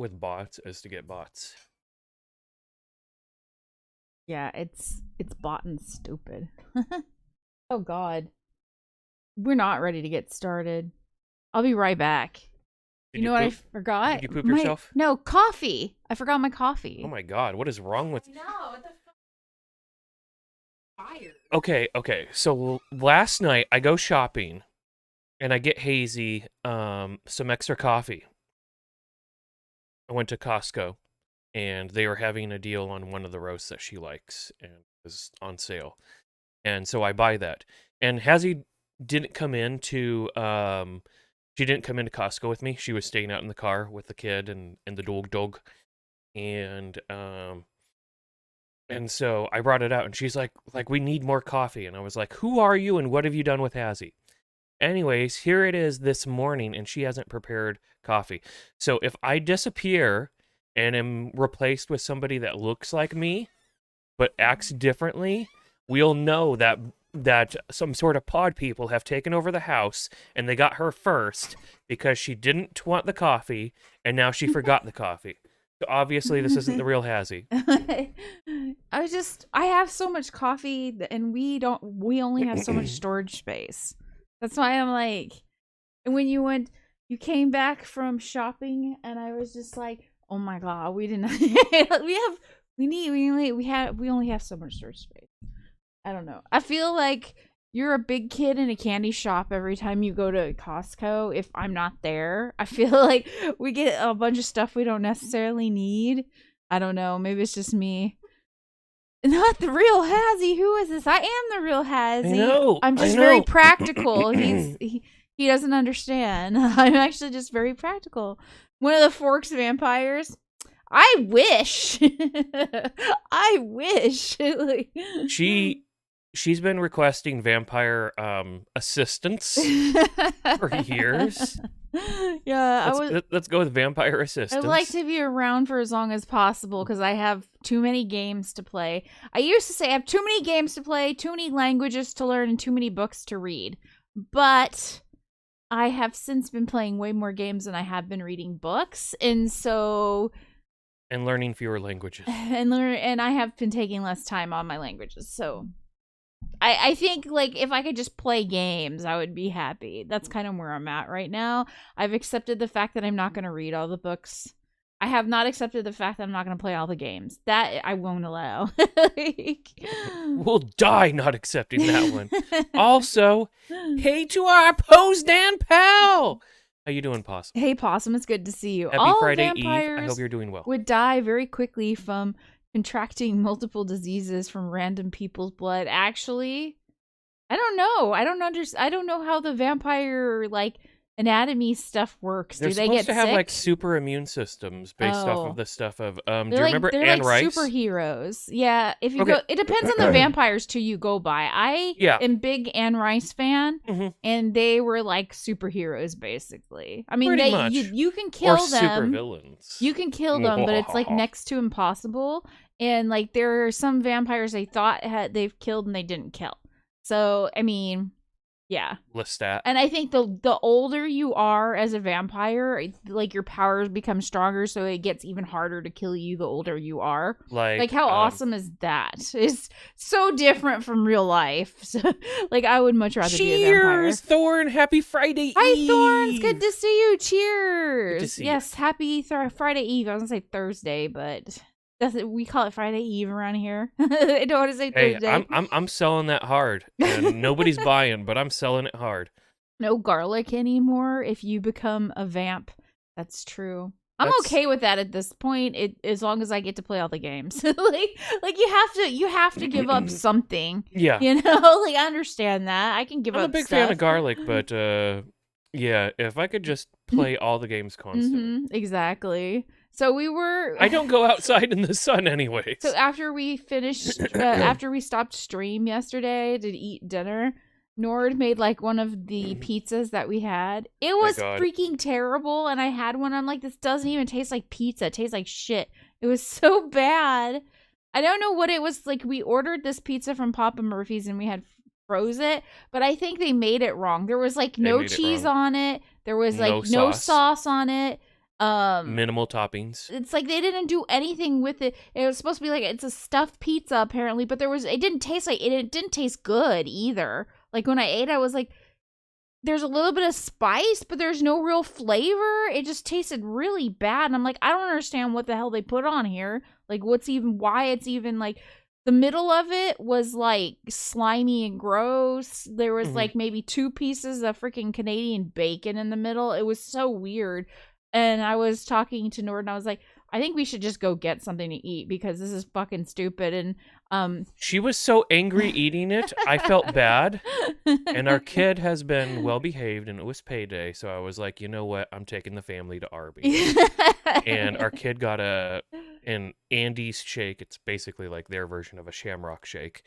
with bots is to get bots. Yeah, it's bought and stupid. Oh God, we're not ready to get started. I'll be right back. You know what I forgot? Did you poop yourself? No, coffee. I forgot my coffee. Oh my God, what is wrong with? No, what the fuck? Fire. Okay. So last night I go shopping, and I get Hazzie some extra coffee. I went to Costco, and they were having a deal on one of the roasts that she likes, and it was on sale. And so I buy that. And Hazzie didn't come into she didn't come into Costco with me. She was staying out in the car with the kid and the dog. And so I brought it out, and she's like we need more coffee. And I was like, who are you and what have you done with Hazzie? Anyways, here it is this morning, and she hasn't prepared coffee. So if I disappear and am replaced with somebody that looks like me but acts differently, we'll know that some sort of pod people have taken over the house, and they got her first because she didn't want the coffee, and now she forgot the coffee. So obviously this isn't the real Hazzie. I have so much coffee, and we only have so much storage space. That's why I'm like, and when you came back from shopping, and I was just like, oh my God, we didn't, we only have so much storage space. I don't know. I feel like you're a big kid in a candy shop every time you go to Costco. If I'm not there, I feel like we get a bunch of stuff we don't necessarily need. I don't know. Maybe it's just me. Not the real Hazzie. Who is this? I am the real Hazzie. I know. I'm just very practical. He doesn't understand. I'm actually just very practical. One of the Forks vampires. I wish. I wish. She's been requesting vampire assistance for years. Yeah, let's go with vampire assistance. I'd like to be around for as long as possible because I have too many games to play. I used to say I have too many games to play, too many languages to learn, and too many books to read. But I have since been playing way more games than I have been reading books, and learning fewer languages. And I have been taking less time on my languages. So I think like if I could just play games, I would be happy. That's kind of where I'm at right now. I've accepted the fact that I'm not going to read all the books. I have not accepted the fact that I'm not going to play all the games. That I won't allow. We'll die not accepting that one. Also, hey to our Posdan pal. How you doing, Possum? Hey, Possum, it's good to see you. Happy all Friday Eve. I hope you're doing well. Would die very quickly from contracting multiple diseases from random people's blood. Actually, I don't know. I don't know how the vampire anatomy stuff works. They're Do they supposed get to have sick? super immune systems based off of the stuff of do you remember they're Anne Rice? Superheroes. Yeah, if you go, it depends on the vampires too you go by. I am big Anne Rice fan, and they were like superheroes basically. I mean, you can kill them. Super villains. You can kill them, but it's like next to impossible. And like there are some vampires they thought they've killed and they didn't kill. So I mean. Yeah. Lestat. And I think the older you are as a vampire, like your powers become stronger, so it gets even harder to kill you the older you are. Like how awesome is that? It's so different from real life. So, like I would much rather be a vampire. Cheers, Thorn! Happy Friday Eve! Hi, Thorn! It's good to see you. Cheers! Good to see you. Happy Friday Eve. I was gonna say Thursday, but we call it Friday Eve around here. I don't want to say Thursday. I'm selling that hard, and nobody's buying, but I'm selling it hard. No garlic anymore if you become a vamp. That's true. I'm okay with that at this point. As long as I get to play all the games. like you have to give up something. Yeah. You know, like I understand that. I can give up. I'm a big fan of garlic, but yeah, if I could just play all the games constantly. Exactly. So I don't go outside in the sun anyways. So after we finished, after we stopped stream yesterday to eat dinner, Nord made like one of the pizzas that we had. It was freaking terrible, and I had one. I'm like, this doesn't even taste like pizza. It tastes like shit. It was so bad. I don't know what it was like. We ordered this pizza from Papa Murphy's, and we had froze it, but I think they made it wrong. There was like no cheese on it. There was like no sauce on it. Minimal toppings. It's like they didn't do anything with it. It was supposed to be like it's a stuffed pizza apparently, but it didn't taste like it. It didn't taste good either. Like when I ate, I was like, there's a little bit of spice, but there's no real flavor. It just tasted really bad. And I'm like, I don't understand what the hell they put on here. Like why it's even like the middle of it was like slimy and gross. There was like maybe 2 pieces of freaking Canadian bacon in the middle. It was so weird. And I was talking to Nord and I was like, I think we should just go get something to eat because this is fucking stupid. And she was so angry eating it. I felt bad. And our kid has been well behaved and it was payday. So I was like, you know what? I'm taking the family to Arby's. And our kid got an Andy's shake. It's basically like their version of a Shamrock shake.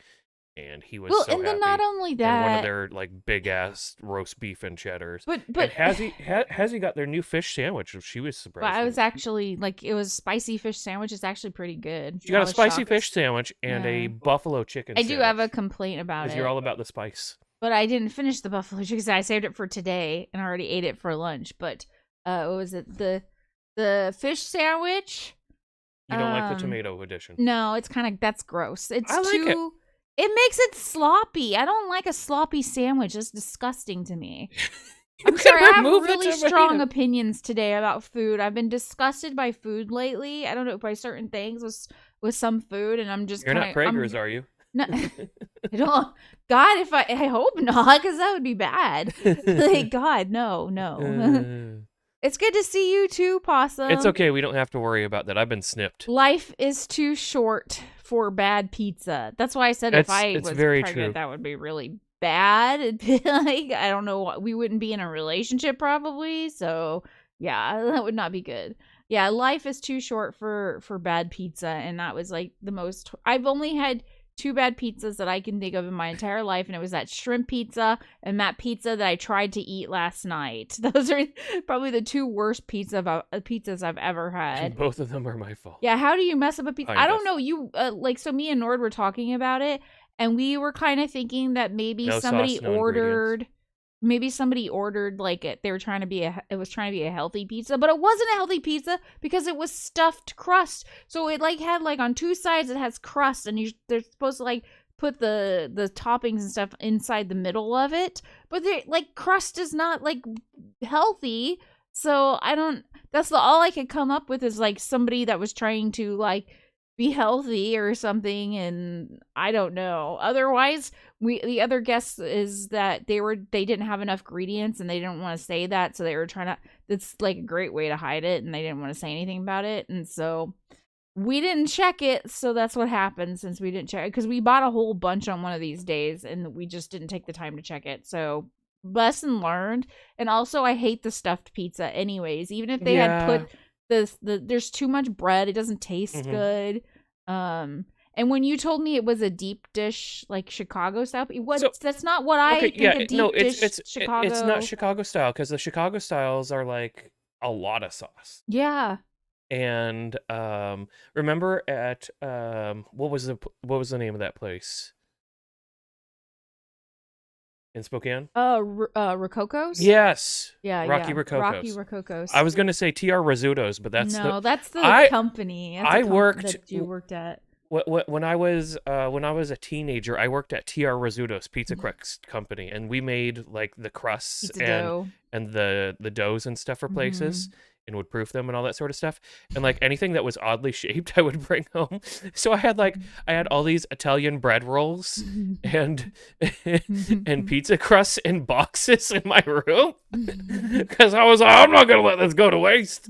And he was so happy. Then not only that, and one of their like big ass roast beef and cheddars. But and Hazzie got their new fish sandwich. She was surprised. But I was actually like, it was spicy fish sandwich. It's actually pretty good. She got a spicy fish sandwich and a buffalo chicken. I do have a complaint about it. Because you're all about the spice. But I didn't finish the buffalo chicken. I saved it for today and I already ate it for lunch. But what was it? The fish sandwich. You don't like the tomato edition? No, it's kind of that's gross. I like it. It makes it sloppy. I don't like a sloppy sandwich. It's disgusting to me. I'm sorry, I have really strong opinions today about food. I've been disgusted by food lately. I don't know, by certain things with some food, and I'm just You're not Prager's, are you? No, I don't. God, if I hope not, because that would be bad. Like, God, no. It's good to see you too, Possum. It's okay. We don't have to worry about that. I've been snipped. Life is too short for bad pizza. That's why I said if I was pregnant, that would be really bad. Like, I don't know. We wouldn't be in a relationship probably. So, yeah, that would not be good. Yeah, life is too short for bad pizza. And that was like the most. I've only had 2 bad pizzas that I can think of in my entire life, and it was that shrimp pizza and that pizza that I tried to eat last night. Those are probably the 2 worst pizzas I've ever had. Both of them are my fault. Yeah, how do you mess up a pizza? I don't know. You so me and Nord were talking about it, and we were kind of thinking that maybe somebody ordered like it was trying to be a healthy pizza, but it wasn't a healthy pizza because it was stuffed crust. So it like had like on 2 sides it has crust, and they're supposed to like put the toppings and stuff inside the middle of it, but like crust is not like healthy. So all I could come up with is like somebody that was trying to like be healthy or something, and I don't know. Otherwise, the other guess is that they didn't have enough ingredients and they didn't want to say that, so they were trying to. It's like a great way to hide it, and they didn't want to say anything about it, and so we didn't check it. So that's what happened since we didn't check it, because we bought a whole bunch on one of these days and we just didn't take the time to check it. So lesson learned. And also, I hate the stuffed pizza anyways. Even if they had put there's too much bread, it doesn't taste good. And when you told me it was a deep dish like Chicago style, that's not what I think a deep dish Chicago. It's not Chicago style, because the Chicago styles are like a lot of sauce. Yeah. And remember at what was the name of that place in Spokane? Rococo's? Yes. Yeah, Rocky Rococo's. Rocky Rococo's. I was going to say TR Rizzuto's, but that's that's the company. That's I worked that you worked at. When I was a teenager, I worked at TR Rizzuto's Pizza Crust Company, and we made like the crusts and the doughs and stuff for places. And would proof them and all that sort of stuff. And like anything that was oddly shaped, I would bring home. So I had all these Italian bread rolls and pizza crusts in boxes in my room, because I was like, I'm not gonna let this go to waste.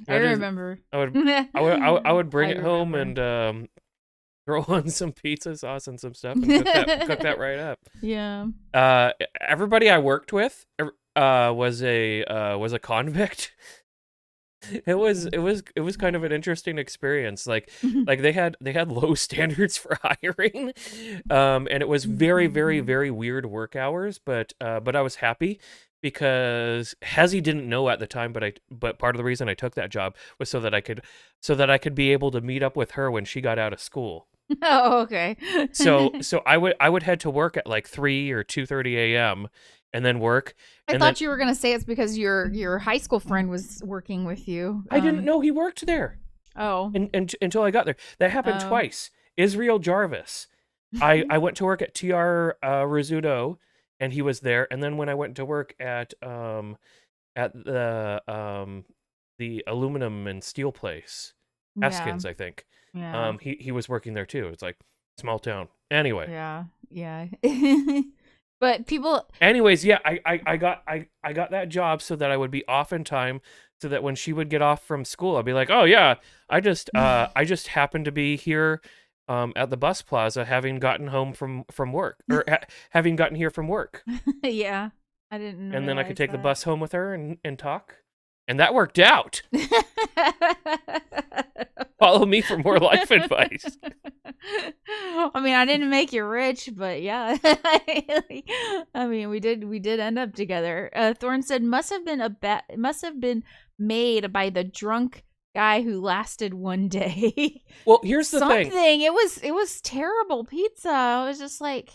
I remember. I would bring it home and throw on some pizza sauce and some stuff and cook that right up. Yeah. Everybody I worked with was a convict. It was kind of an interesting experience. Like they had low standards for hiring, and it was very, very, very weird work hours. But I was happy because Hazzie didn't know at the time. But part of the reason I took that job was so that I could be able to meet up with her when she got out of school. Oh, okay. So I would head to work at like 3 or 2:30 a.m. and then work. I thought you were gonna say it's because your high school friend was working with you. I didn't know he worked there. Oh. And until I got there. That happened twice. Israel Jarvis. I went to work at TR Rizzuto, and he was there. And then when I went to work at the aluminum and steel place, Eskins, I think. Yeah. He was working there too. It's like small town. Anyway. Yeah. But people. Anyways, yeah, I got that job so that I would be off in time, so that when she would get off from school, I'd be like, oh yeah, I just happened to be here at the bus plaza, having gotten home from work, or having gotten here from work. Yeah, I didn't. And then I could take the bus home with her and talk, and that worked out. Follow me for more life advice. I mean, I didn't make you rich, but yeah. I mean, we did end up together. Thorne said must have been made by the drunk guy who lasted one day. Well, here's the thing. It was terrible pizza. I was just like,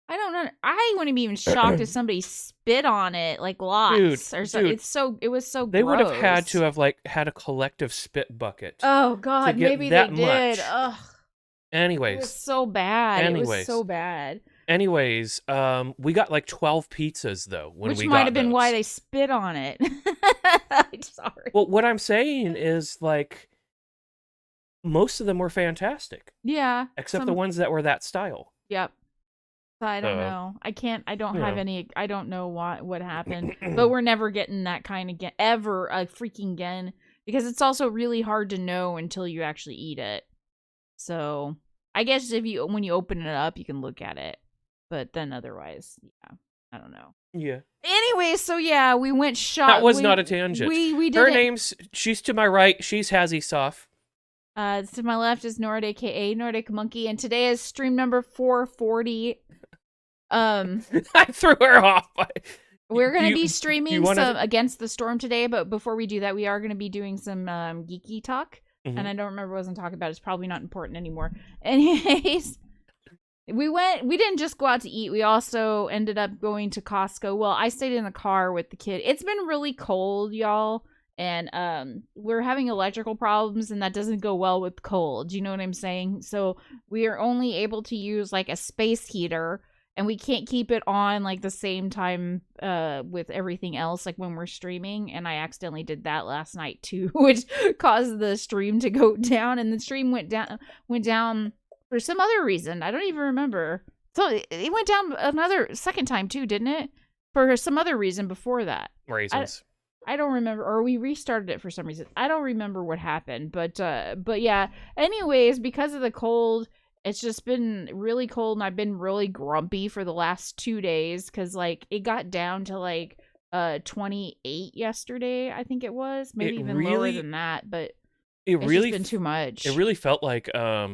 I don't know. I wouldn't be even shocked if somebody spit on it, like lots, or so. It was so. They gross. would have had to have had a collective spit bucket. Oh God, maybe they did. Ugh. Anyways, it was so bad. It was so bad. Anyways, we got like 12 pizzas though which might have been why they spit on it. I'm sorry. Well, what I'm saying is like most of them were fantastic. Yeah, except the ones that were that style. Yep. I don't know. I don't have any. I don't know what happened. But we're never getting that kind again, ever, freaking again, because it's also really hard to know until you actually eat it. So I guess when you open it up, you can look at it, but then otherwise, yeah, I don't know. Yeah. Anyway, so yeah, we went shop. That was not a tangent. We did. Her name's. She's to my right. She's Hazziesof. To my left is Nord, aka Nordicmonkey, and today is stream number 440. I threw her off. We're going to be streaming some Against the Storm today, but before we do that, we are going to be doing some Geeky Talk, and I don't remember what I was talking about. It's probably not important anymore. Anyways, we didn't just go out to eat. We also ended up going to Costco. Well, I stayed in the car with the kid. It's been really cold, y'all, and we're having electrical problems, and that doesn't go well with cold. Do you know what I'm saying? So we are only able to use like a space heater, and we can't keep it on like the same time with everything else, like when we're streaming. And I accidentally did that last night too, which caused the stream to go down. And the stream went down for some other reason. I don't even remember. So it went down another second time too, didn't it? For some other reason before that. Reasons. I don't remember, or we restarted it for some reason. I don't remember what happened, but yeah. Anyways, because of the cold, it's just been really cold, and I've been really grumpy for the last 2 days because, like, it got down to, like, 28 yesterday, I think it was. Maybe even lower than that, but it's just been too much. It really felt like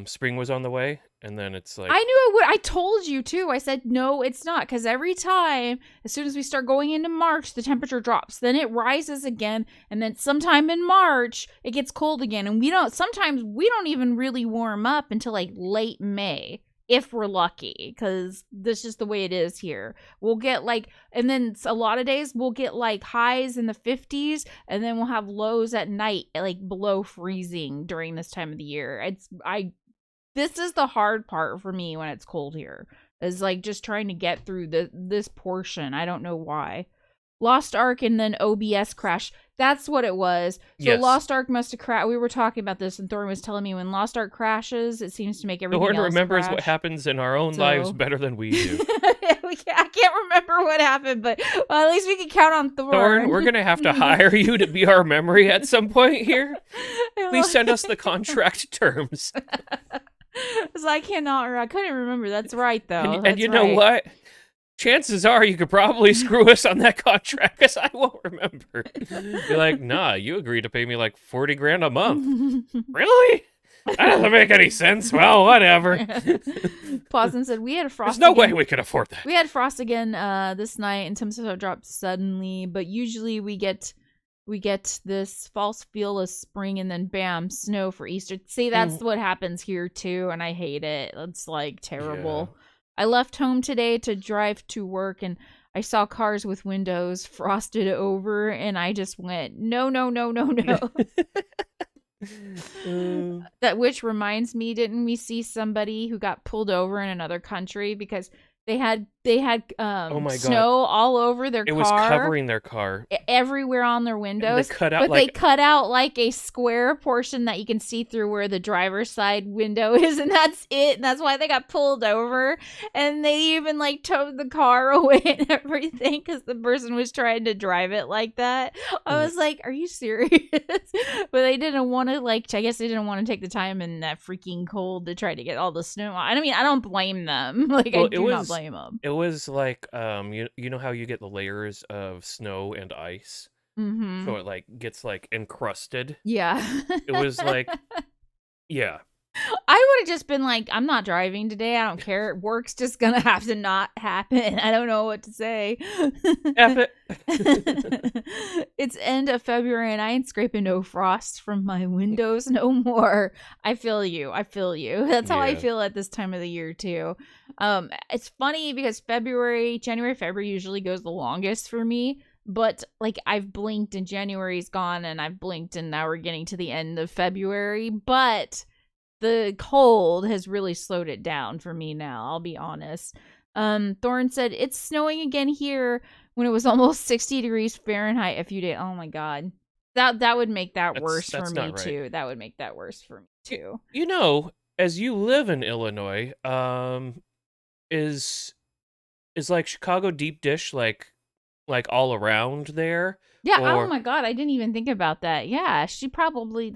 spring was on the way, and then it's like... I knew it would. I told you, too. I said, no, it's not, because every time, as soon as we start going into March, the temperature drops. Then it rises again, and then sometime in March, it gets cold again. And sometimes we don't even really warm up until, like, late May, if we're lucky, because this is the way it is here. We'll get, like, and then a lot of days, we'll get, like, highs in the 50s, and then we'll have lows at night, like, below freezing during this time of the year. This is the hard part for me when it's cold here, is like just trying to get through this portion. I don't know why. Lost Ark and then OBS crash. That's what it was. So yes. Lost Ark must have crashed. We were talking about this, and Thorne was telling me when Lost Ark crashes, it seems to make everything else remembers crash. What happens in our own lives better than we do. I can't remember what happened, but at least we can count on Thorne. Thorne, we're going to have to hire you to be our memory at some point here. Please send us the contract terms. Because I couldn't remember. That's right, though. And you know what? Chances are you could probably screw us on that contract because I won't remember. Be like, nah, you agreed to pay me like $40,000 a month. Really? That doesn't make any sense. Well, whatever. Pause said, we had a frost. There's no way we could afford that. We had frost again this night, and temperatures dropped suddenly, but usually we get this false feel of spring and then bam, snow for Easter. See, that's what happens here too, and I hate it. It's like terrible. Yeah. I left home today to drive to work, and I saw cars with windows frosted over, and I just went, no. That, which reminds me, didn't we see somebody who got pulled over in another country because they had Oh my snow God. all over their car. It was covering their car. Everywhere on their windows. They cut out but they cut out like a square portion that you can see through where the driver's side window is, and that's it. And that's why they got pulled over. And they even like towed the car away and everything because the person was trying to drive it like that. I was like, are you serious? But they didn't want to, like, I guess they didn't want to take the time in that freaking cold to try to get all the snow. I mean, I don't blame them. Like, well, I do not blame them. It was like, you know how you get the layers of snow and ice? Mm-hmm. So it, like, gets, like, encrusted. Yeah. It was like, yeah. I would have just been like, I'm not driving today. I don't care. Work's just going to have to not happen. I don't know what to say. F it. It's end of February and I ain't scraping no frost from my windows no more. I feel you. That's how I feel at this time of the year too. It's funny because January, February usually goes the longest for me. But, like, I've blinked and January's gone and I've blinked and now we're getting to the end of February. But the cold has really slowed it down for me now, I'll be honest. Thorne said, it's snowing again here when it was almost 60 degrees Fahrenheit a few days. Oh, my God. That would make that worse for me, too. That would make that worse for me, too. You know, as you live in Illinois, is like Chicago deep dish, like all around there? Yeah, oh, my God. I didn't even think about that. Yeah, they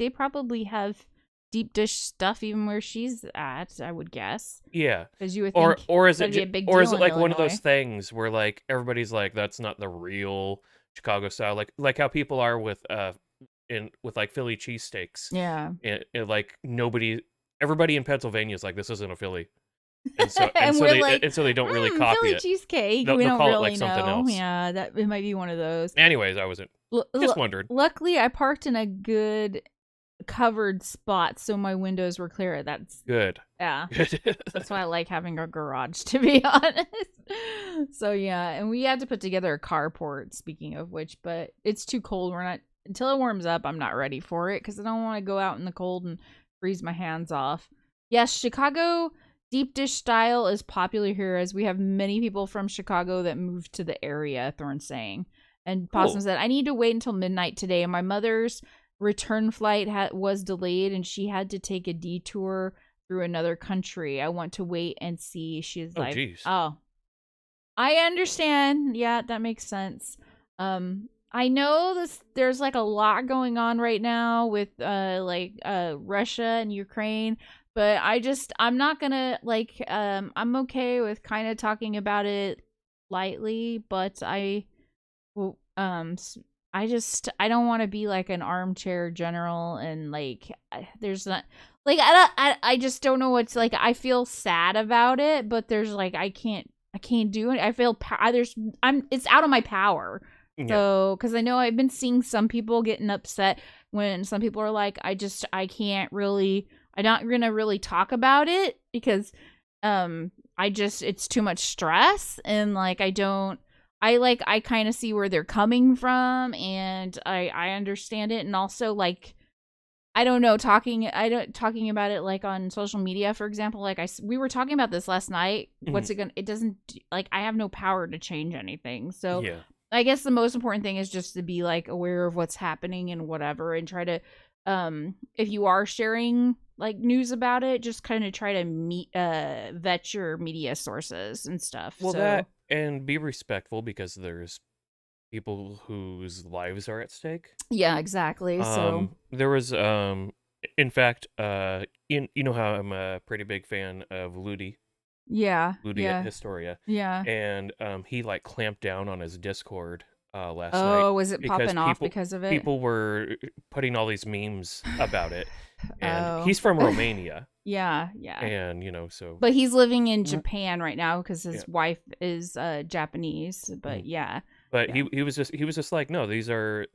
probably have deep dish stuff even where she's at, I would guess. Yeah. Because you would think or is it like Illinois. one of those things where, like, everybody's like, that's not the real Chicago style, like how people are with like Philly cheesesteaks. Yeah. And like everybody in Pennsylvania is like, this isn't a Philly. And so they don't really copy Philly it. cheesecake. They'll we don't call really it like something know. else. Yeah, that it might be one of those. Anyways, I wasn't just wondered. Luckily, I parked in a good covered spot, so my windows were clear. That's good. Yeah, that's why I like having a garage, to be honest. So yeah, and we had to put together a carport. Speaking of which, but it's too cold. We're not until it warms up. I'm not ready for it because I don't want to go out in the cold and freeze my hands off. Yes, Chicago deep dish style is popular here as we have many people from Chicago that moved to the area, Thorne's saying. And Possum said, I need to wait until midnight today. My mother's return flight was delayed and she had to take a detour through another country. I want to wait and see. She's like, geez. Oh, I understand. Yeah, that makes sense. I know there's like a lot going on right now with Russia and Ukraine. But I'm not gonna, I'm okay with kind of talking about it lightly, but I don't want to be like an armchair general and like, there's not, like, I just don't know what's, like, I feel sad about it, but there's like, I can't do it. I feel, it's out of my power. Yeah. So, because I know I've been seeing some people getting upset when some people are like, I'm not gonna really talk about it because it's too much stress and like I kind of see where they're coming from and I understand it, and also like I don't know, talking about it like on social media, for example, like we were talking about this last night. Mm-hmm. It doesn't, like, I have no power to change anything. So yeah. I guess the most important thing is just to be like aware of what's happening and whatever, and try to if you are sharing like news about it, just kind of try to vet your media sources and stuff. Well, that, and be respectful because there's people whose lives are at stake. Yeah, exactly. So there was in fact you know how I'm a pretty big fan of Ludi. Yeah. Ludi at Historia. Yeah. And he like clamped down on his Discord last night. Oh, was it popping off because of it? People were putting all these memes about it. And he's from Romania. Yeah. And, you know, so. But he's living in Japan right now because his wife is Japanese. But yeah. But he was just like, no, these are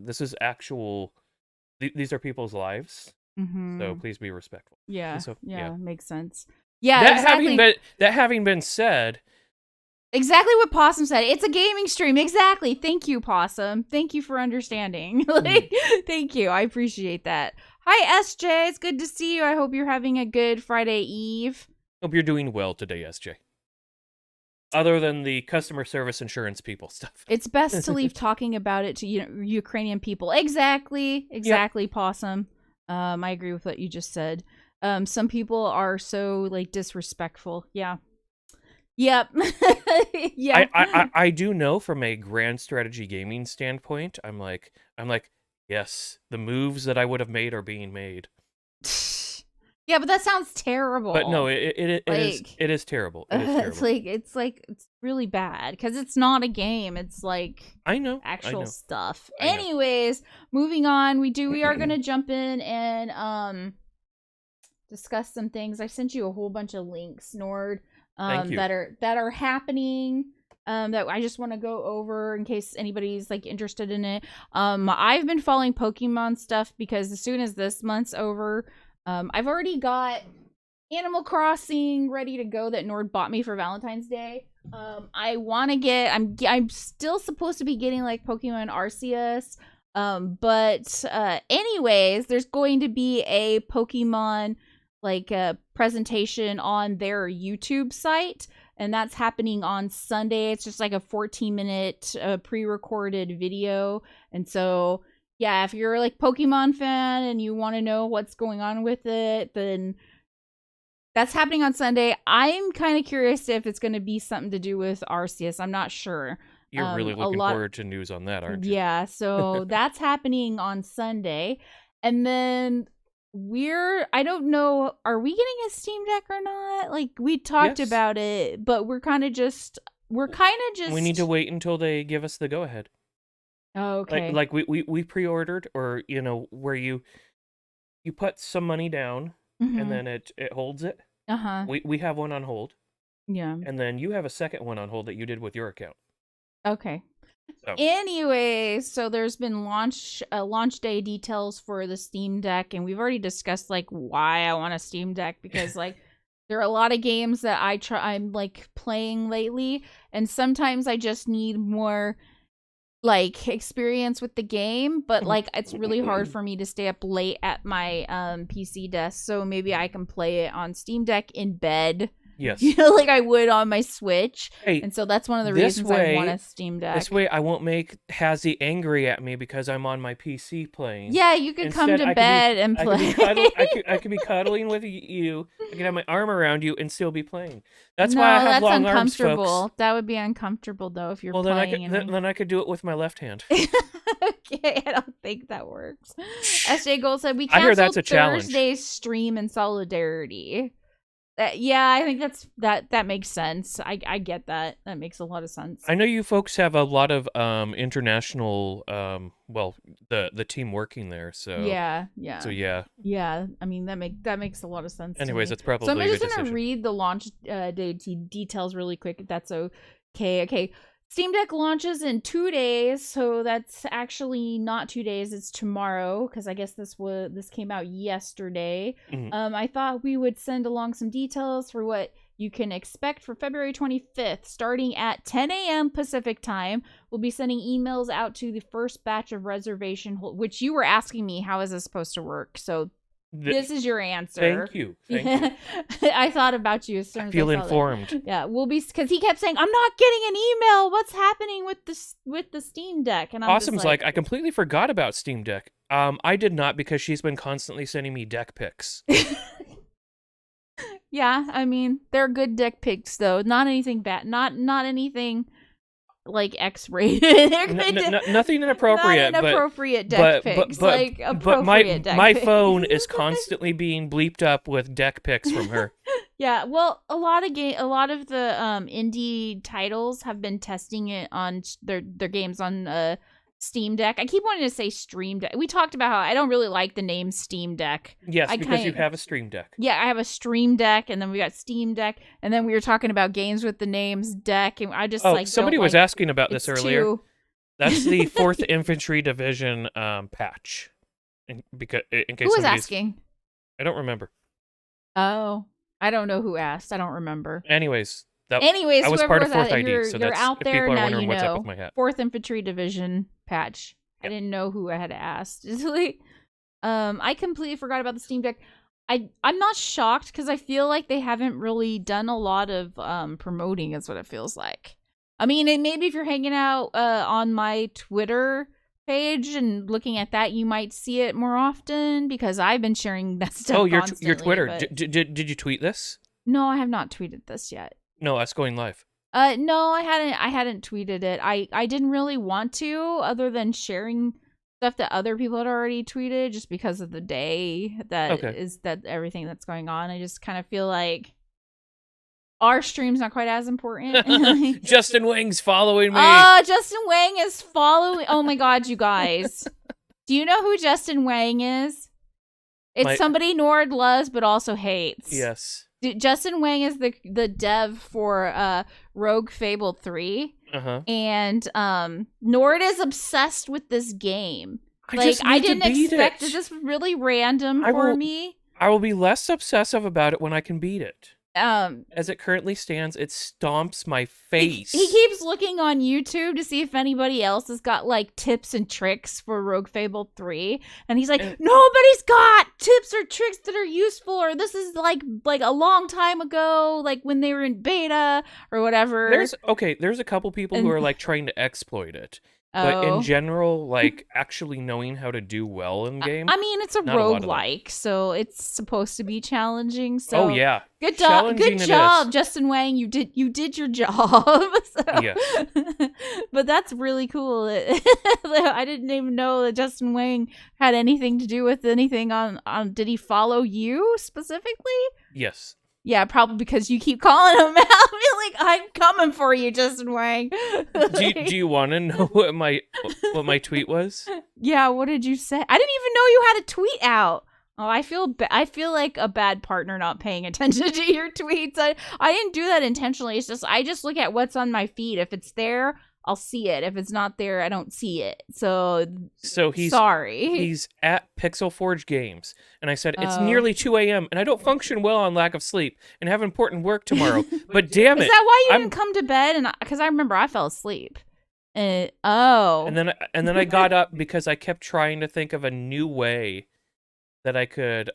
people's lives. Mm-hmm. So please be respectful. Yeah. So, makes sense. Yeah, exactly. That having been said, Exactly what Possum said. It's a gaming stream. Exactly. Thank you, Possum. Thank you for understanding. Thank you. I appreciate that. Hi, SJ. It's good to see you. I hope you're having a good Friday Eve. Hope you're doing well today, SJ. Other than the customer service insurance people stuff. It's best to leave talking about it to Ukrainian people. Exactly. Yep. Possum. I agree with what you just said. Some people are so disrespectful. Yeah. Yep. Yeah. I do know from a grand strategy gaming standpoint, I'm like, yes, the moves that I would have made are being made. Yeah, but that sounds terrible. But no, it is terrible. It's really bad because it's not a game. It's I know actual stuff. Anyways, moving on. We are gonna jump in and discuss some things. I sent you a whole bunch of links, Nord, that are happening. That I just want to go over in case anybody's interested in it. I've been following Pokemon stuff because as soon as this month's over. I've already got Animal Crossing ready to go that Nord bought me for Valentine's Day. I want to get. I'm still supposed to be getting Pokemon Arceus. But anyways, there's going to be a Pokemon presentation on their YouTube site, and that's happening on Sunday. It's just a 14-minute pre-recorded video, and so. Yeah, if you're a Pokemon fan and you want to know what's going on with it, then that's happening on Sunday. I'm kind of curious if it's going to be something to do with Arceus. I'm not sure. You're really looking forward to news on that, aren't you? Yeah, so that's happening on Sunday. And then I don't know, are we getting a Steam Deck or not? We talked about it, but we're kind of just... We need to wait until they give us the go-ahead. Oh, okay. We pre-ordered, or where you put some money down and then it holds it. We have one on hold. Yeah. And then you have a second one on hold that you did with your account. Okay. So. Anyway, so there's been launch day details for the Steam Deck, and we've already discussed why I want a Steam Deck because there are a lot of games that I'm playing lately, and sometimes I just need more experience with the game, but it's really hard for me to stay up late at my PC desk, so maybe I can play it on Steam Deck in bed. Yes. I would on my Switch. Hey, and so that's one of the reasons I want a Steam Deck. This way I won't make Hazzie angry at me because I'm on my PC playing. Yeah, you could come to bed and play. I could be cuddling with you. I could have my arm around you and still be playing. That's why I have long arms, folks. That would be uncomfortable, though, if you're playing. Then I could do it with my left hand. Okay, I don't think that works. SJ Gold said, we canceled Thursday's stream in solidarity. Yeah, I think that makes sense. I get that. That makes a lot of sense. I know you folks have a lot of international the team working there, so yeah. So yeah. Yeah, I mean that makes a lot of sense. Anyways, that's probably so I'm just gonna read the launch day details really quick if that's okay. Okay. Steam Deck launches in 2 days, so that's actually not 2 days, it's tomorrow, because I guess this came out yesterday. Mm-hmm. I thought we would send along some details for what you can expect for February 25th, starting at 10 a.m. Pacific time. We'll be sending emails out to the first batch of reservation, which you were asking me, how is this supposed to work? So this is your answer. Thank you. I thought about you as soon as I feel informed. That. Yeah, we'll be, because he kept saying, "I'm not getting an email. What's happening with the Steam Deck?" And I'm Awesome's like, I completely forgot about Steam Deck. I did not, because she's been constantly sending me deck pics. Yeah, I mean, they're good deck pics though. Not anything bad. Not anything X-rated. Nothing inappropriate. Not inappropriate deck pics. But my phone is constantly being bleeped up with deck pics from her. Yeah, well, a lot of the indie titles have been testing it on their games on Steam Deck. I keep wanting to say Stream Deck. We talked about how I don't really like the name Steam Deck. Yes, because you have a Stream Deck. Yeah, I have a Stream Deck, and then we got Steam Deck, and then we were talking about games with the names Deck, and I just somebody was asking about this earlier. That's the 4th Infantry Division patch. In case who was asking? I don't remember. Oh, I don't know who asked. I don't remember. Anyways, Anyways, I was whoever part of was 4th at, ID, you're, so you're that's out if there people are now. wondering You what's up know, with my hat. 4th Infantry Division patch. I didn't know who I had asked. I completely forgot about the Steam Deck. I'm not shocked because I feel like they haven't really done a lot of promoting. Is what it feels like. I mean, maybe if you're hanging out on my Twitter page and looking at that, you might see it more often because I've been sharing that stuff. Oh, your constantly, Twitter. but... Did you tweet this? No, I have not tweeted this yet. No, us going live. No, I hadn't tweeted it. I didn't really want to, other than sharing stuff that other people had already tweeted, just because of the day that is that everything that's going on. I just kind of feel like our stream's not quite as important. Justin Wang's following me. Justin Wang is following. Oh my god, you guys! Do you know who Justin Wang is? It's somebody Nord loves but also hates. Yes. Justin Wang is the dev for Rogue Fable 3. And Nord is obsessed with this game. I didn't expect it. This was really random for me. I will be less obsessive about it when I can beat it. As it currently stands, it stomps my face. He keeps looking on YouTube to see if anybody else has got like tips and tricks for Rogue Fable 3, and he's like, nobody's got tips or tricks that are useful, or this is like a long time ago, like when they were in beta or whatever. There's a couple people who are like trying to exploit it. But in general, like, actually knowing how to do well in game. I mean, it's a roguelike, so it's supposed to be challenging. So oh yeah, good job, Justin Wang. You did your job. Yes. But that's really cool. I didn't even know that Justin Wang had anything to do with anything on. Did he follow you specifically? Yes. Yeah, probably because you keep calling him out. Like, I'm coming for you, Justin Wang. Do you want to know what my tweet was? Yeah, what did you say? I didn't even know you had a tweet out. Oh, I feel like a bad partner not paying attention to your tweets. I didn't do that intentionally. It's just I just look at what's on my feed. If it's there, I'll see it. If it's not there, I don't see it. So he's sorry. He's at Pixel Forge Games, and I said it's nearly 2 a.m. and I don't function well on lack of sleep and have important work tomorrow. But damn it, is that why you didn't come to bed? And because I remember I fell asleep. And then I got up because I kept trying to think of a new way that I could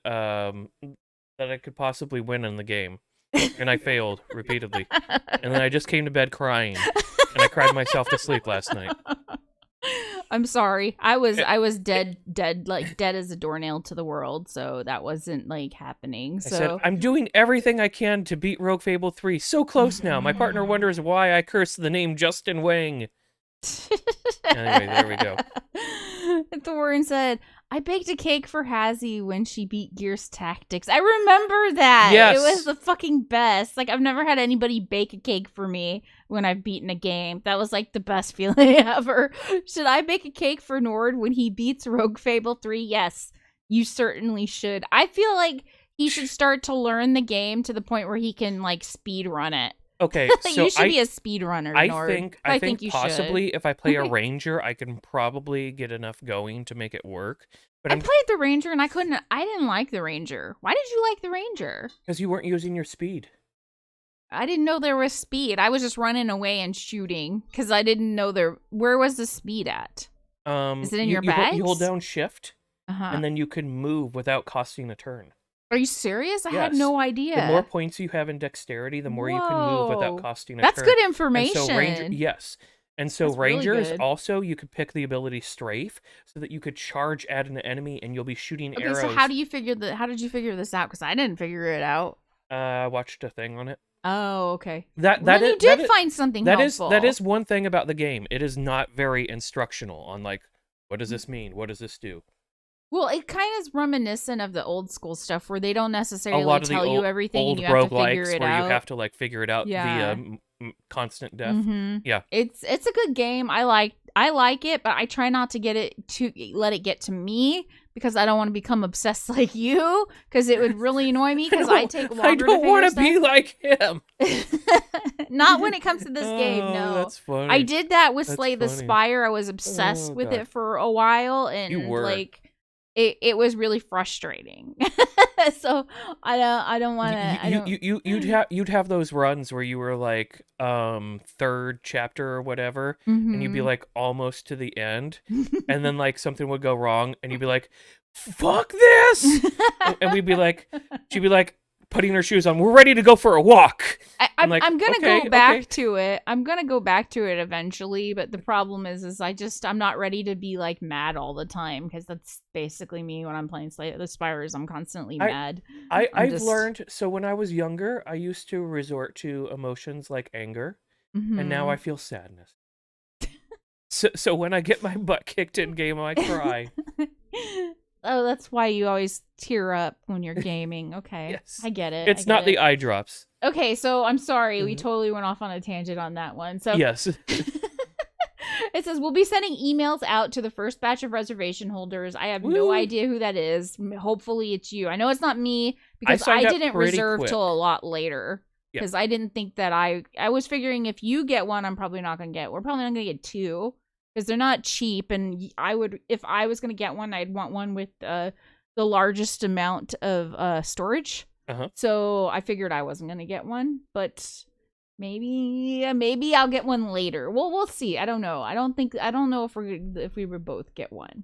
possibly win in the game, and I failed repeatedly. And then I just came to bed crying. And I cried myself to sleep last night. I'm sorry. I was dead as a doornail to the world, so that wasn't like happening. So I said, I'm doing everything I can to beat Rogue Fable 3. So close now. My partner wonders why I cursed the name Justin Wang. Anyway, there we go. Thorin said, I baked a cake for Hazzie when she beat Gears Tactics. I remember that. Yes. It was the fucking best. Like, I've never had anybody bake a cake for me when I've beaten a game. That was like the best feeling ever. Should I bake a cake for Nord when he beats Rogue Fable 3? Yes, you certainly should. I feel like he should start to learn the game to the point where he can like speed run it. Okay, so you should be a speedrunner, Nord. I think you possibly should. If I play a ranger, I can probably get enough going to make it work. But I played the ranger and I didn't like the ranger. Why did you like the ranger? Because you weren't using your speed. I didn't know there was speed. I was just running away and shooting because I didn't know where was the speed at? Is it in your bags? You hold down shift, and then you can move without costing a turn. Are you serious? I Yes. had no idea. The more points you have in dexterity, the more you can move without costing a turn. That's good information. And so Rangers really also, you could pick the ability Strafe so that you could charge at an enemy and you'll be shooting arrows. So how did you figure this out? Because I didn't figure it out. I watched a thing on it. Oh, okay. You did find something helpful. That is one thing about the game. It is not very instructional on like, what does this mean? What does this do? Well, it kind of is reminiscent of the old school stuff where they don't necessarily tell you everything and you have have to figure it out. You have to like figure it out via constant death. Mm-hmm. Yeah, it's a good game. I like it, but I try not to let it get to me because I don't want to become obsessed like you. Because it would really annoy me because I take longer. I don't want to be like him. Not when it comes to this game. No, that's funny. I did that with Slay the Spire. I was obsessed with it for a while, and you were. like. It was really frustrating. So I don't want to. You'd have those runs where you were like third chapter or whatever, and you'd be like almost to the end, and then like something would go wrong, and you'd be like, "Fuck this!" and we'd be like, she'd be like putting her shoes on. We're ready to go for a walk. I'm gonna go back to it. I'm gonna go back to it eventually, but the problem is I'm not ready to be like mad all the time, because that's basically me when I'm playing Slay the Spires. I'm constantly mad. I've learned. So when I was younger, I used to resort to emotions like anger, and now I feel sadness. So when I get my butt kicked in game, I cry. Oh, that's why you always tear up when you're gaming. Okay. Yes. I get it. It's not the eye drops. Okay, so I'm sorry. We totally went off on a tangent on that one. So yes. It says, we'll be sending emails out to the first batch of reservation holders. I have no idea who that is. Hopefully it's you. I know it's not me, because I didn't reserve till a lot later. Because I didn't think that I was figuring if you get one, I'm probably not going to get. We're probably not going to get two. Because they're not cheap, and if I was gonna get one, I'd want one with the largest amount of storage. So I figured I wasn't gonna get one, but maybe I'll get one later. Well, we'll see. I don't know. I don't know if we would both get one.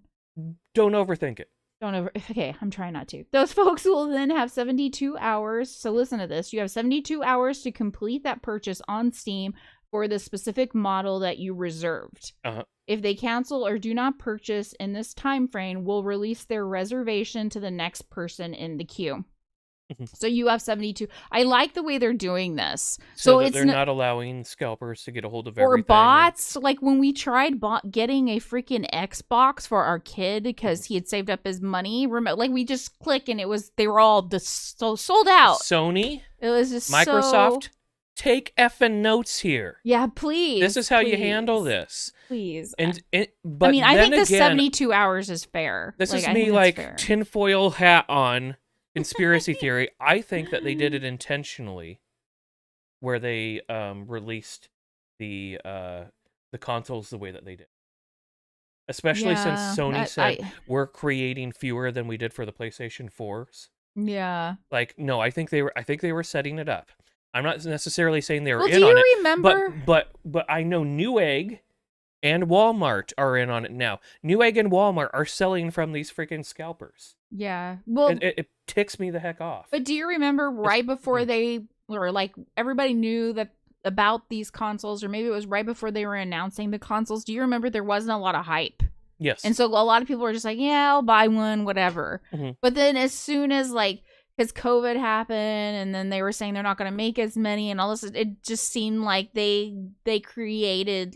Don't overthink it. Okay, I'm trying not to. Those folks will then have 72 hours. So listen to this. You have 72 hours to complete that purchase on Steam for the specific model that you reserved. If they cancel or do not purchase in this time frame, we'll release their reservation to the next person in the queue. So you have 72. I like the way they're doing this. So they're not allowing scalpers to get a hold of everything. Or bots. Like when we tried getting a freaking Xbox for our kid because he had saved up his money. Like we just click and they were all sold out. Sony? It was just Microsoft? Take effing notes here. Yeah, please. This is how you handle this. Please. But I think the 72 hours is fair. This is me like tinfoil hat on conspiracy theory. I think that they did it intentionally, where they released the consoles the way that they did. Especially since Sony said we're creating fewer than we did for the PlayStation 4s. Yeah. Like, no, I think they were setting it up. I'm not necessarily saying they were in on it. Do you remember? But I know Newegg and Walmart are in on it now. Newegg and Walmart are selling from these freaking scalpers. Yeah. Well, it ticks me the heck off. But do you remember right before they were like everybody knew that about these consoles, or maybe it was right before they were announcing the consoles? Do you remember there wasn't a lot of hype? Yes. And so a lot of people were just like, yeah, I'll buy one, whatever. But then as soon as because COVID happened, and then they were saying they're not going to make as many, and all this, it just seemed like they created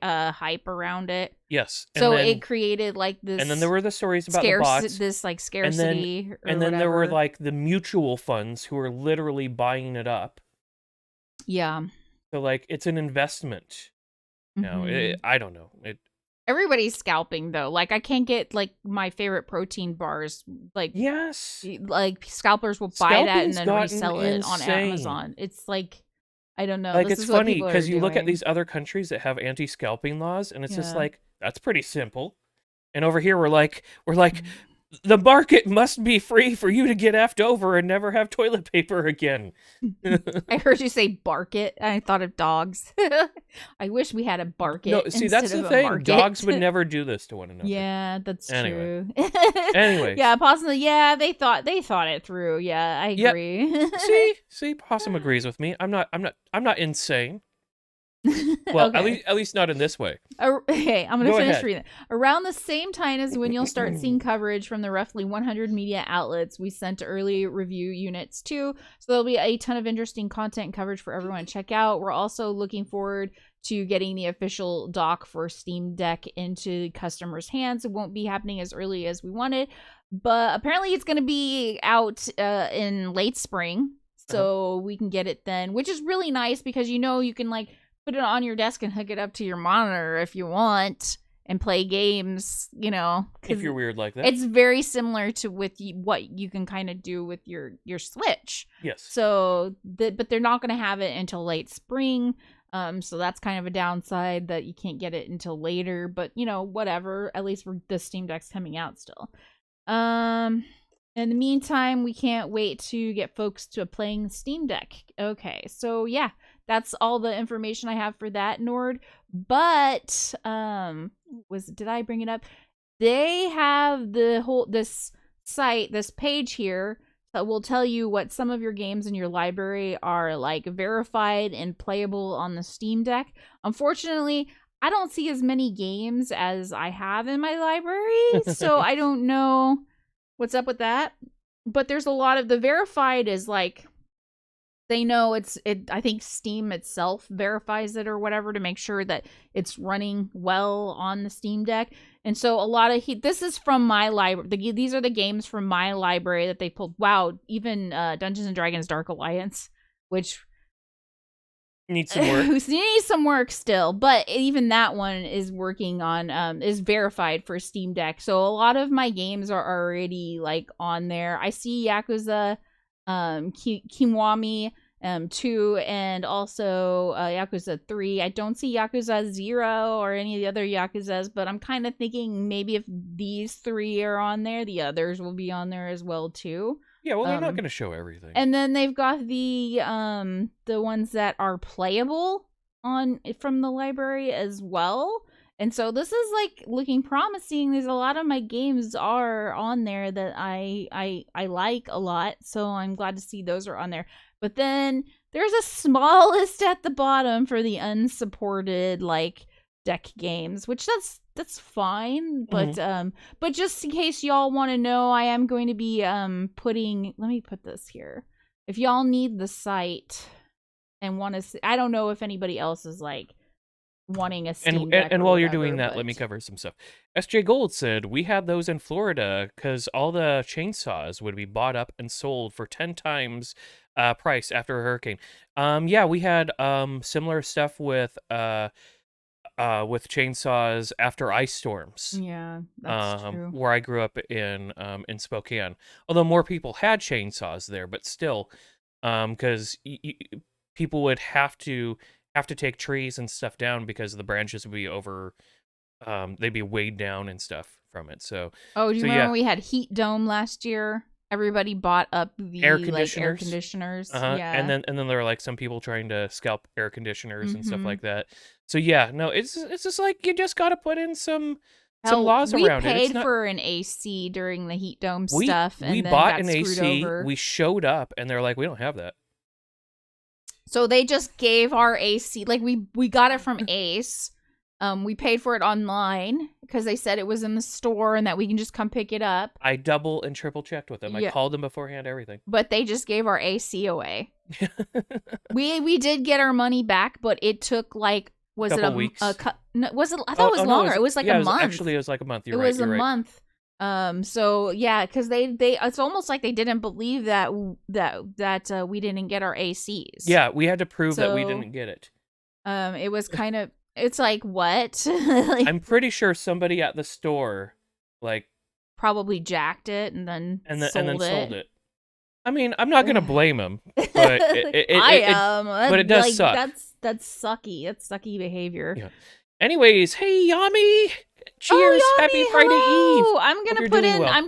hype around it. Yes. So it created this. And then there were the stories about the bots. This scarcity. And then there were the mutual funds who were literally buying it up. Yeah. So it's an investment. I don't know. Everybody's scalping though. I can't get my favorite protein bars. Yes. Scalpers will buy that and then resell it on Amazon. It's I don't know. It's funny because you look at these other countries that have anti-scalping laws, and it's just that's pretty simple. And over here we're like the market must be free for you to get effed over and never have toilet paper again. I heard you say bark it. I thought of dogs. I wish we had a bark it. No, see, that's the thing. Dogs would never do this to one another. Yeah, that's true. Anyway. Yeah, possibly. Yeah, they thought it through. Yeah, I agree. See, Possum agrees with me. I'm not insane. Well, at least not in this way. Okay, I'm going to finish reading. Around the same time as when you'll start seeing coverage from the roughly 100 media outlets we sent early review units to. So there'll be a ton of interesting content and coverage for everyone to check out. We're also looking forward to getting the official dock for Steam Deck into customers' hands. It won't be happening as early as we wanted, but apparently it's going to be out in late spring. So we can get it then, which is really nice because you can put it on your desk and hook it up to your monitor if you want and play games, if you're weird like that. It's very similar to what you can kind of do with your Switch. Yes. So, but they're not going to have it until late spring. So that's kind of a downside that you can't get it until later. But, whatever. At least the Steam Deck's coming out still. In the meantime, we can't wait to get folks to playing Steam Deck. Okay, so yeah, that's all the information I have for that, Nord. But did I bring it up? They have this site, this page here that will tell you what some of your games in your library are like verified and playable on the Steam Deck. Unfortunately, I don't see as many games as I have in my library, so I don't know what's up with that. But there's a lot of the verified is like they know I think Steam itself verifies it or whatever to make sure that it's running well on the Steam Deck. And so a lot of this is from my library. These are the games from my library that they pulled. Wow, even Dungeons and Dragons Dark Alliance, which needs some work. Needs some work still, but even that one is working on is verified for Steam Deck. So a lot of my games are already like on there. I see Yakuza Kiwami 2 and also Yakuza 3. I don't see Yakuza 0 or any of the other Yakuzas, but I'm kind of thinking maybe if these 3 are on there, the others will be on there as well too. Yeah, well, they're not going to show everything. And then they've got the ones that are playable from the library as well. And so this is like looking promising. There's a lot of my games are on there that I like a lot, so I'm glad to see those are on there. But then there's a small list at the bottom for the unsupported like deck games, which that's fine, but but just in case y'all want to know, I am going to be let me put this here. If y'all need the site and want to I don't know if anybody else is like wanting a Steam Deck and while you're doing that, let me cover some stuff. SJ Gold said we had those in Florida because all the chainsaws would be bought up and sold for 10 times price after a hurricane. Yeah, we had similar stuff with chainsaws after ice storms. Yeah, that's true. Where I grew up in Spokane. Although more people had chainsaws there, but still, because people would have to take trees and stuff down because the branches would be they'd be weighed down and stuff from it. So, do you remember we had heat dome last year? Everybody bought up the air conditioners. Yeah. And then there were like some people trying to scalp air conditioners and stuff like that. So yeah, no, it's just like you just got to put in some laws around it. We paid for an AC during the heat dome stuff, and we then bought got an screwed AC. over. We showed up, and they're like, "We don't have that." So they just gave our AC, like we got it from Ace. We paid for it online because they said it was in the store and that we can just come pick it up. I double and triple checked with them. Yeah. I called them beforehand, everything. But they just gave our AC away. we did get our money back, but it took like was it a weeks? Was it? I thought it was longer. No, it was like a month. Actually, it was like a month. You're right. It was a month. So yeah, because they it's almost like they didn't believe that we didn't get our ACs. Yeah, we had to prove that we didn't get it. It was kind of. It's like, what? Like, I'm pretty sure somebody at the store, like, probably jacked it and then sold it. I mean, I'm not gonna blame him, but but it does suck. That's sucky. That's sucky behavior. Yeah. Anyways, hey Yami, cheers! Oh, Yami, Happy Friday Eve. I'm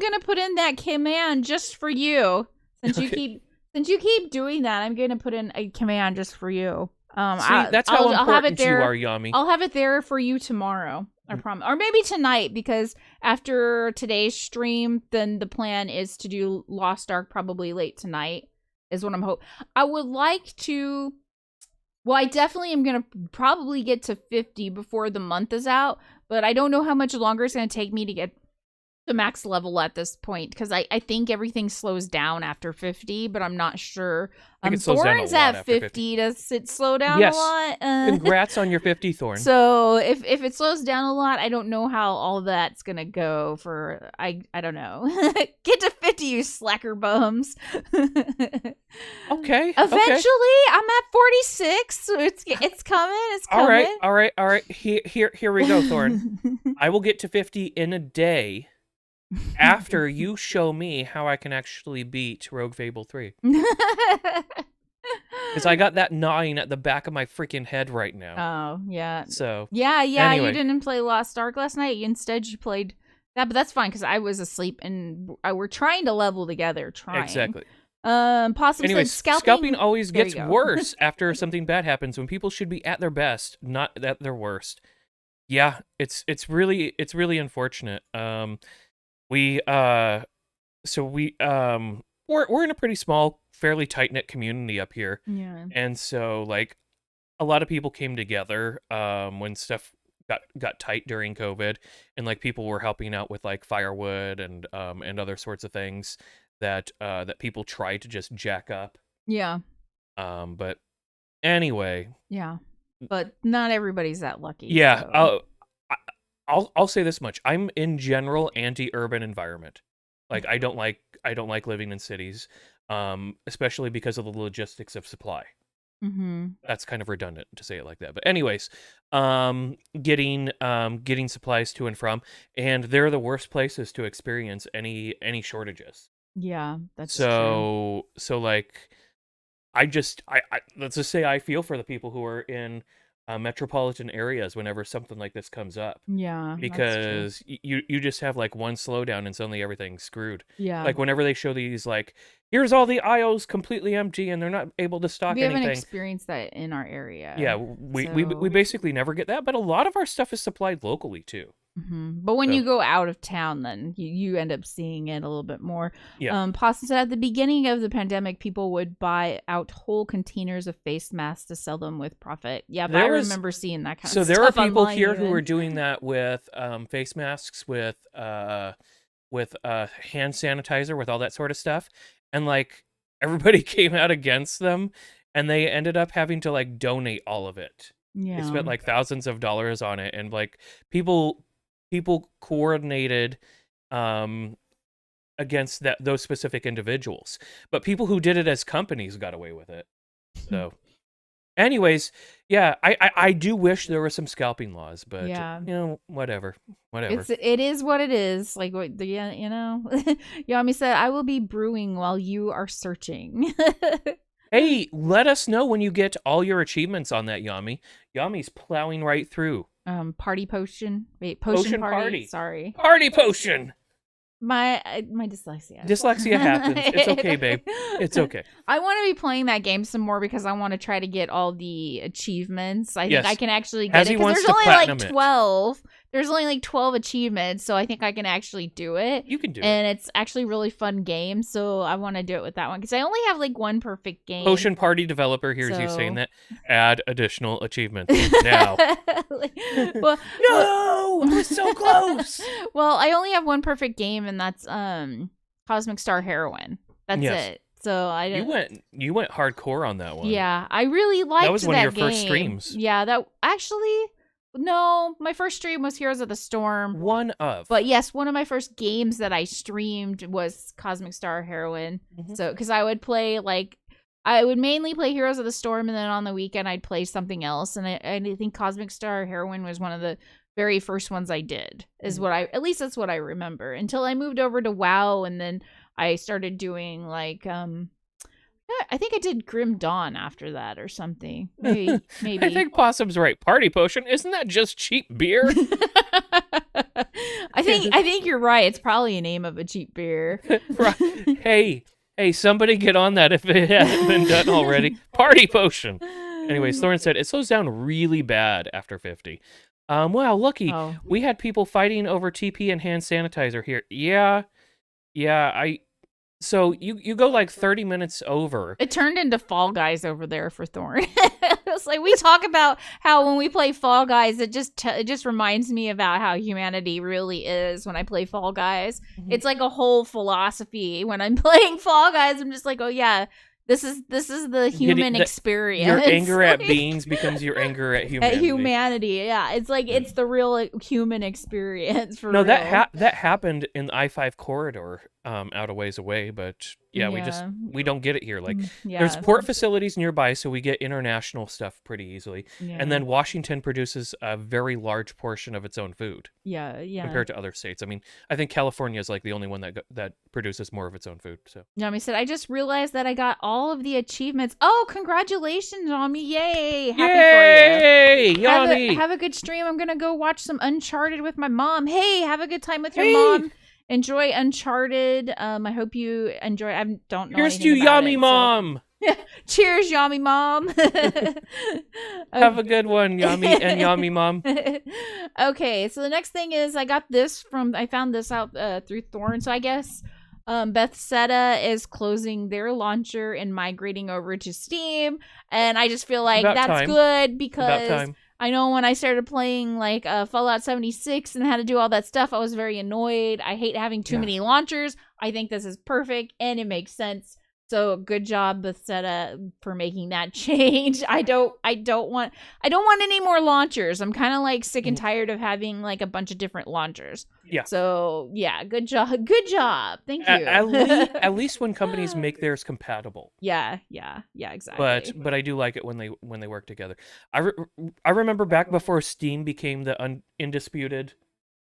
gonna put in that command just for you. Since you keep doing that, I'm gonna put in a command just for you. That's how important you are, Yami. I'll have it there for you tomorrow. I promise. Or maybe tonight, because after today's stream, then the plan is to do Lost Ark probably late tonight, is what I'm hoping. I would like to... Well, I definitely am going to probably get to 50 before the month is out, but I don't know how much longer it's going to take me to get the max level at this point, because I think everything slows down after 50, but I'm not sure. Thorn's at 50. Does it slow down a lot? Congrats on your 50, Thorn. So if it slows down a lot, I don't know how all that's gonna go for. I don't know. Get to 50, you slacker bums. Okay. Eventually, I'm at 46. So it's coming. It's coming. All right. Here we go, Thorn. I will get to 50 in a day. After you show me how I can actually beat Rogue Fable 3. Because I got that gnawing at the back of my freaking head right now. Oh, yeah. So, yeah, anyway. You didn't play Lost Ark last night. Instead, you played Yeah, but that's fine because I was asleep and we're trying to level together. Exactly. Possum Anyways, said scalping always gets worse after something bad happens when people should be at their best, not at their worst. Yeah, it's really unfortunate. We're in a pretty small, fairly tight-knit community up here. Yeah. And so like a lot of people came together when stuff got tight during COVID, and like people were helping out with like firewood and other sorts of things that people try to just jack up. Yeah. But anyway. Yeah. But not everybody's that lucky. Yeah. So. I'll say this much. I'm in general anti-urban environment. Like I don't like living in cities, especially because of the logistics of supply. Mm-hmm. That's kind of redundant to say it like that. But anyways, getting supplies to and from, and they're the worst places to experience any shortages. Yeah, that's true. So like I let's just say I feel for the people who are in metropolitan areas whenever something like this comes up. Yeah, because you just have like one slowdown and suddenly everything's screwed. Yeah, like whenever they show these like, here's all the aisles completely empty and they're not able to stock anything. We haven't experienced that in our area. Yeah, we basically never get that, but a lot of our stuff is supplied locally too. Mm-hmm. But when you go out of town, then you end up seeing it a little bit more. Yeah. Possum said at the beginning of the pandemic, people would buy out whole containers of face masks to sell them with profit. Yeah, but I remember seeing that kind of stuff. So there are people here who are doing that with face masks, with hand sanitizer, with all that sort of stuff, and like everybody came out against them, and they ended up having to like donate all of it. Yeah, they spent like thousands of dollars on it, and like people coordinated against those specific individuals, but people who did it as companies got away with it. So anyways, yeah, I do wish there were some scalping laws, but whatever. It is what it is. Like what Yami said, I will be brewing while you are searching. Hey, let us know when you get all your achievements on that, Yami. Yami's plowing right through. Party potion. Wait, potion party. Sorry. Party potion. My dyslexia. Dyslexia happens. It's okay, babe. It's okay. I want to be playing that game some more because I want to try to get all the achievements. I think I can actually get it because there's only like 12. There's only like 12 achievements, so I think I can actually do it. You can do it. And it's actually a really fun game, so I want to do it with that one because I only have like one perfect game. Potion Party developer hears you saying that. Add additional achievements now. No! I was so close! Well, I only have one perfect game, and that's Cosmic Star Heroine. That's it. So I didn't. You went hardcore on that one. Yeah, I really liked that. That was one of your first streams. Yeah, that actually. No, my first stream was Heroes of the Storm. But yes, one of my first games that I streamed was Cosmic Star Heroine. Mm-hmm. So, because I would play I would mainly play Heroes of the Storm, and then on the weekend I'd play something else. And I think Cosmic Star Heroine was one of the very first ones I did. At least that's what I remember. Until I moved over to WoW, and then I started doing I think I did Grim Dawn after that or something. Maybe. I think Possum's right. Party potion, isn't that just cheap beer? I think you're right. It's probably a name of a cheap beer. Hey, somebody get on that if it hasn't been done already. Party potion. Anyways, Thorne said it slows down really bad after 50. Wow, lucky. Oh. We had people fighting over TP and hand sanitizer here. Yeah, so you go like 30 minutes over. It turned into Fall Guys over there for Thorne. It's like we talk about how when we play Fall Guys, it just reminds me about how humanity really is when I play Fall Guys. Mm-hmm. It's like a whole philosophy. When I'm playing Fall Guys, I'm just like, oh yeah, this is the human experience. Your anger at beings becomes your anger at humanity. At humanity, yeah. It's like it's the real human experience for real. That happened in the I-5 corridor out a ways away, but we don't get it here. Like yeah. there's port facilities nearby, so we get international stuff pretty easily. Yeah. And then Washington produces a very large portion of its own food. Yeah. Compared to other states. I mean, I think California is like the only one that produces more of its own food. So Yami said, I just realized that I got all of the achievements. Oh, congratulations, Yami. Yay. Happy for you. Yami. Have a good stream. I'm going to go watch some Uncharted with my mom. Hey, have a good time with your mom. Enjoy Uncharted. I hope you enjoy. I don't know. Here's to Yami Mom. So. Cheers, Yami Mom. Have a good one, Yami and Yami Mom. Okay, so the next thing is I found this out through Thorn. So I guess Bethseda is closing their launcher and migrating over to Steam, and I just feel like that's good because I know when I started playing like Fallout 76 and had to do all that stuff, I was very annoyed. I hate having too many launchers. I think this is perfect and it makes sense. So good job, Bethesda, for making that change. I don't want any more launchers. I'm kind of like sick and tired of having like a bunch of different launchers. Yeah. So yeah, good job. Thank you. At least when companies make theirs compatible. Yeah, exactly. But I do like it when they work together. I remember back before Steam became the undisputed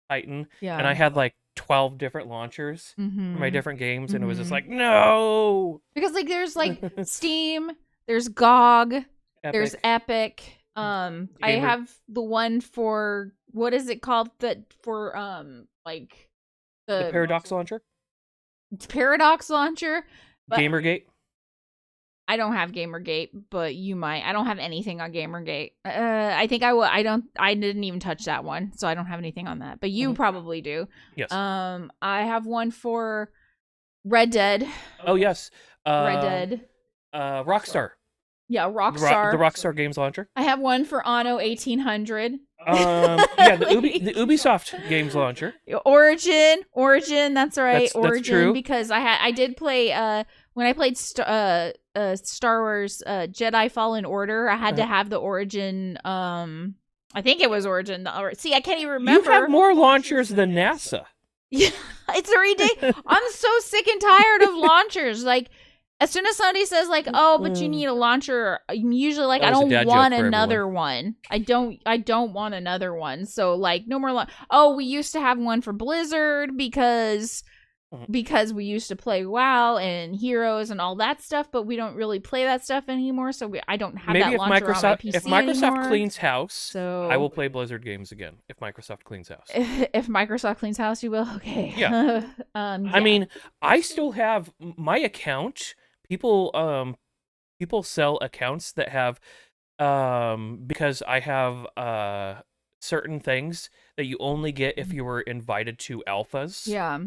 Titan, and I had like 12 different launchers for my different games, and it was just like, no, because like there's like Steam, there's GOG, there's Epic. I have the one for what is it called, that for like the Paradox launcher, Gamergate. I don't have Gamergate, but you might. I don't have anything on Gamergate. I think I will. I didn't even touch that one, so I don't have anything on that. But you probably do. Yes. I have one for Red Dead. Oh yes. Red Dead. Rockstar. Yeah, Rockstar. The Rockstar Games launcher. I have one for Anno 1800. The Ubisoft Games launcher. Origin. That's right. Origin. That's true. Because I did play when I played Star Wars Jedi Fallen Order, I had to have the Origin. I think it was Origin. See, I can't even remember. You have more launchers than NASA. Yeah, it's ridiculous. I'm so sick and tired of launchers. Like, as soon as somebody says like, "Oh, but you need a launcher," I'm usually like, "I don't want another one. I don't want another one." So like, no more. Oh, we used to have one for Blizzard because we used to play WoW and Heroes and all that stuff, but we don't really play that stuff anymore. So I don't have that launcher on my PC if Microsoft anymore. cleans house, I will play Blizzard games again. If Microsoft cleans house, if Microsoft cleans house, you will. Okay. Yeah. I mean, I still have my account. People sell accounts that have because I have certain things that you only get if you were invited to alphas. Yeah.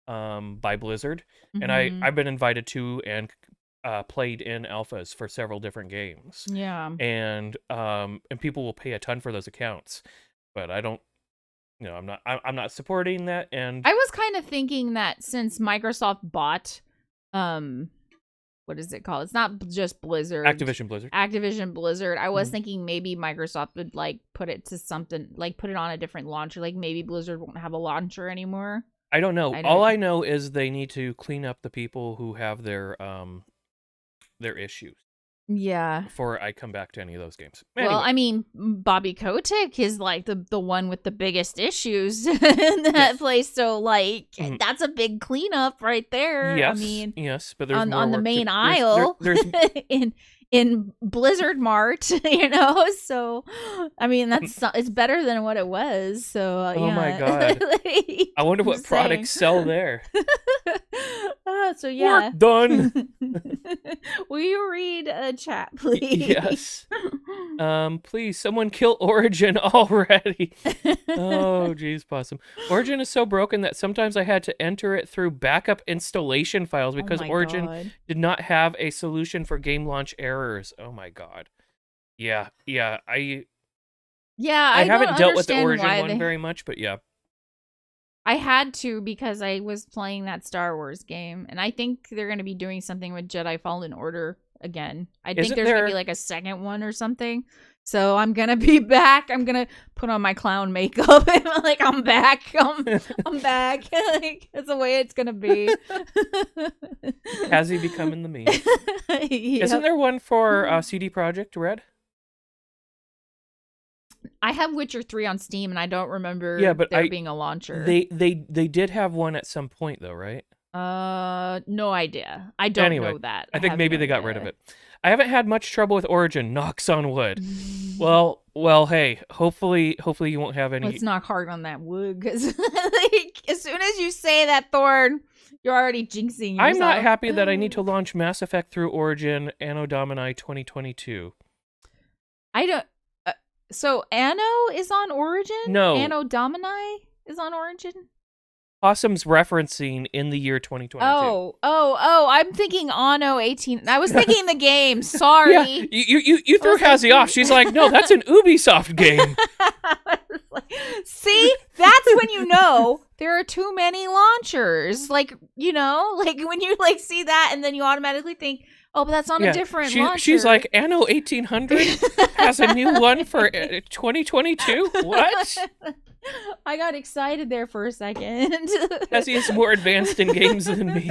By Blizzard, and I've been invited to and played in alphas for several different games. Yeah. And people will pay a ton for those accounts, but I don't. I'm not supporting that. And I was kind of thinking that since Microsoft bought what is it called? It's not just Blizzard. Activision Blizzard. I was thinking maybe Microsoft would like put it to something, like put it on a different launcher. Like maybe Blizzard won't have a launcher anymore. I don't know. All I know is they need to clean up the people who have their issues. Yeah. Before I come back to any of those games. Anyway. Well, I mean, Bobby Kotick is like the one with the biggest issues in that place. So like that's a big cleanup right there. Yes. I mean, yes, but there's on the main aisle there's in Blizzard Mart, So I mean, it's better than what it was. So oh my god, I wonder what products sell there. So yeah, work done. Will you read a chat, please? Yes. Please, someone kill Origin already. Oh, geez, possum. Origin is so broken that sometimes I had to enter it through backup installation files because Origin did not have a solution for game launch errors. Oh my god. Yeah. I haven't dealt with the Origin one very much, but yeah. I had to because I was playing that Star Wars game, and I think they're going to be doing something with Jedi Fallen Order again. I think there's going to be like a second one or something. So I'm gonna be back. I'm gonna put on my clown makeup and like I'm back. I'm back. Like that's the way it's gonna be. Hazzie becoming the meme. Yep. Isn't there one for CD Projekt Red? I have Witcher 3 on Steam, and I don't remember there being a launcher. They did have one at some point, though, right? No idea. I don't know that. I think maybe they got rid of it. I haven't had much trouble with Origin. Knocks on wood. well, hey. Hopefully you won't have any. Let's knock hard on that wood, because like, as soon as you say that, Thorn, you're already jinxing yourself. I'm not happy that I need to launch Mass Effect through Origin Anno Domini 2022. I don't. So Anno is on Origin? No. Anno Domini is on Origin? Possum's referencing in the year 2022. Oh, I'm thinking Anno 18. I was thinking the game. Sorry. Yeah, you threw Hazzie off. She's like, no, that's an Ubisoft game. See? That's when you know there are too many launchers. Like, you know, like when you like see that and then you automatically think, oh, but that's on a different launcher. She's like, Anno 1800 has a new one for 2022? What? I got excited there for a second. Hazzie is more advanced in games than me.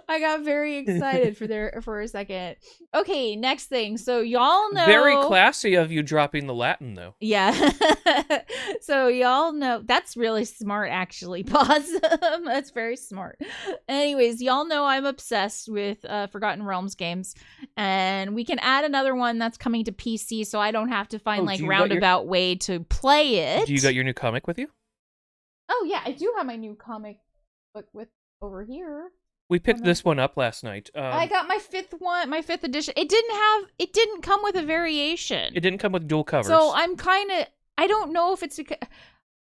I got very excited for a second. Okay, next thing. So y'all know. Very classy of you dropping the Latin, though. Yeah. So y'all know. That's really smart, actually. Possum. That's very smart. Anyways, y'all know I'm obsessed with Forgotten Realms games, and we can add another one that's coming to PC, so I don't have to find roundabout way to play it. Do you got your new comic with you? Oh yeah, I do have my new comic book with over here. We picked this one up last night. I got my fifth edition. It didn't come with a variation. It didn't come with dual covers. So I don't know if it's because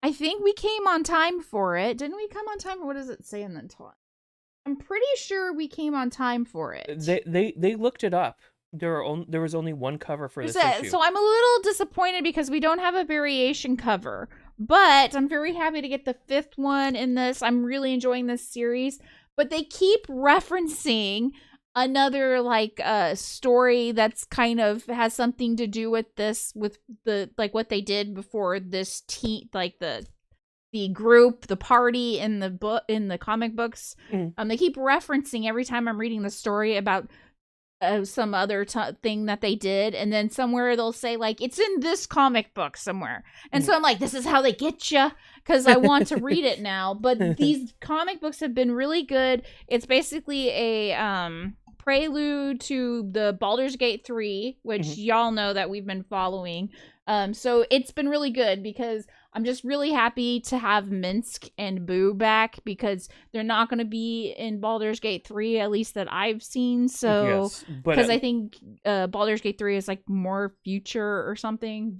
I think we came on time for it. Didn't we come on time? Or what does it say in the top? I'm pretty sure we came on time for it. They looked it up. There was only one cover for this issue. So I'm a little disappointed because we don't have a variation cover. But I'm very happy to get the fifth one in this. I'm really enjoying this series. But they keep referencing another story that's kind of has something to do with this, with the what they did before this the group, the party in the comic books. They keep referencing every time I'm reading the story about some other thing that they did, and then somewhere they'll say it's in this comic book somewhere, and so I'm like, this is how they get you, because I want to read it now. But these comic books have been really good. It's basically a prelude to the Baldur's Gate 3, which y'all know that we've been following. So it's been really good because I'm just really happy to have Minsk and Boo back, because they're not going to be in Baldur's Gate 3, at least that I've seen. So, because I think Baldur's Gate 3 is more future or something,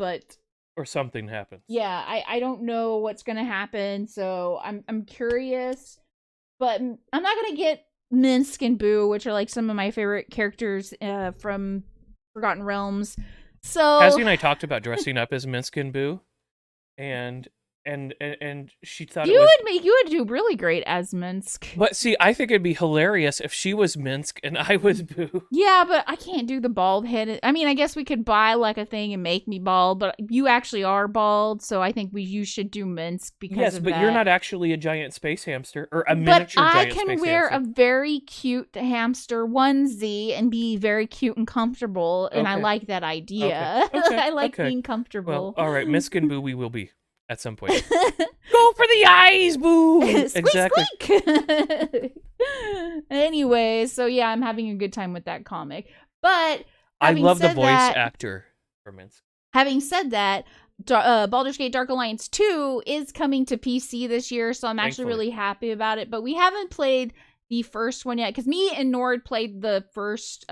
or something happens. Yeah, I don't know what's going to happen. So I'm curious, but I'm not going to get Minsk and Boo, which are some of my favorite characters from Forgotten Realms. So Hazzie and I talked about dressing up as Minsk and Boo, and she thought you would do really great as Minsk. But see, I think it'd be hilarious if she was Minsk and I was Boo. Yeah, but I can't do the bald head. I mean, I guess we could buy a thing and make me bald, but you actually are bald, so I think you should do Minsk because of that. Yes, but you're not actually a giant space hamster or a miniature giant space hamster. But I can wear a very cute hamster onesie and be very cute and comfortable, and I like that idea. Okay. I like being comfortable. Well, all right, Minsk and Boo we will be. At some point. Go for the eyes, Boo! Exactly. Squeak! Anyway, so yeah, I'm having a good time with that comic. But I love the voice actor for Minsk. Having said that, Baldur's Gate Dark Alliance 2 is coming to PC this year, so I'm actually really happy about it. But we haven't played the first one yet, because me and Nord played the first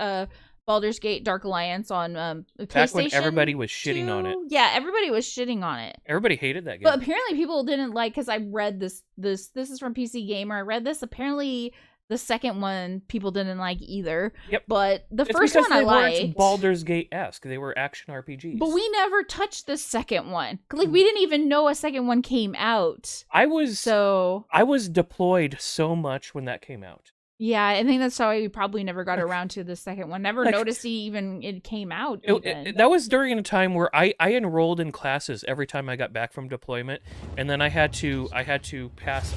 Baldur's Gate Dark Alliance on PlayStation. Back when everybody was shitting on it. Yeah, everybody was shitting on it. Everybody hated that game. But apparently people didn't because I read this is from PC Gamer. I read this. Apparently the second one people didn't like either. Yep. But the first one I liked. They weren't Baldur's Gate-esque. They were action RPGs. But we never touched the second one. We didn't even know a second one came out. I was deployed so much when that came out. Yeah, I think that's why we probably never got around to the second one. Never noticed it came out. That was during a time where I enrolled in classes every time I got back from deployment, and then I had to pass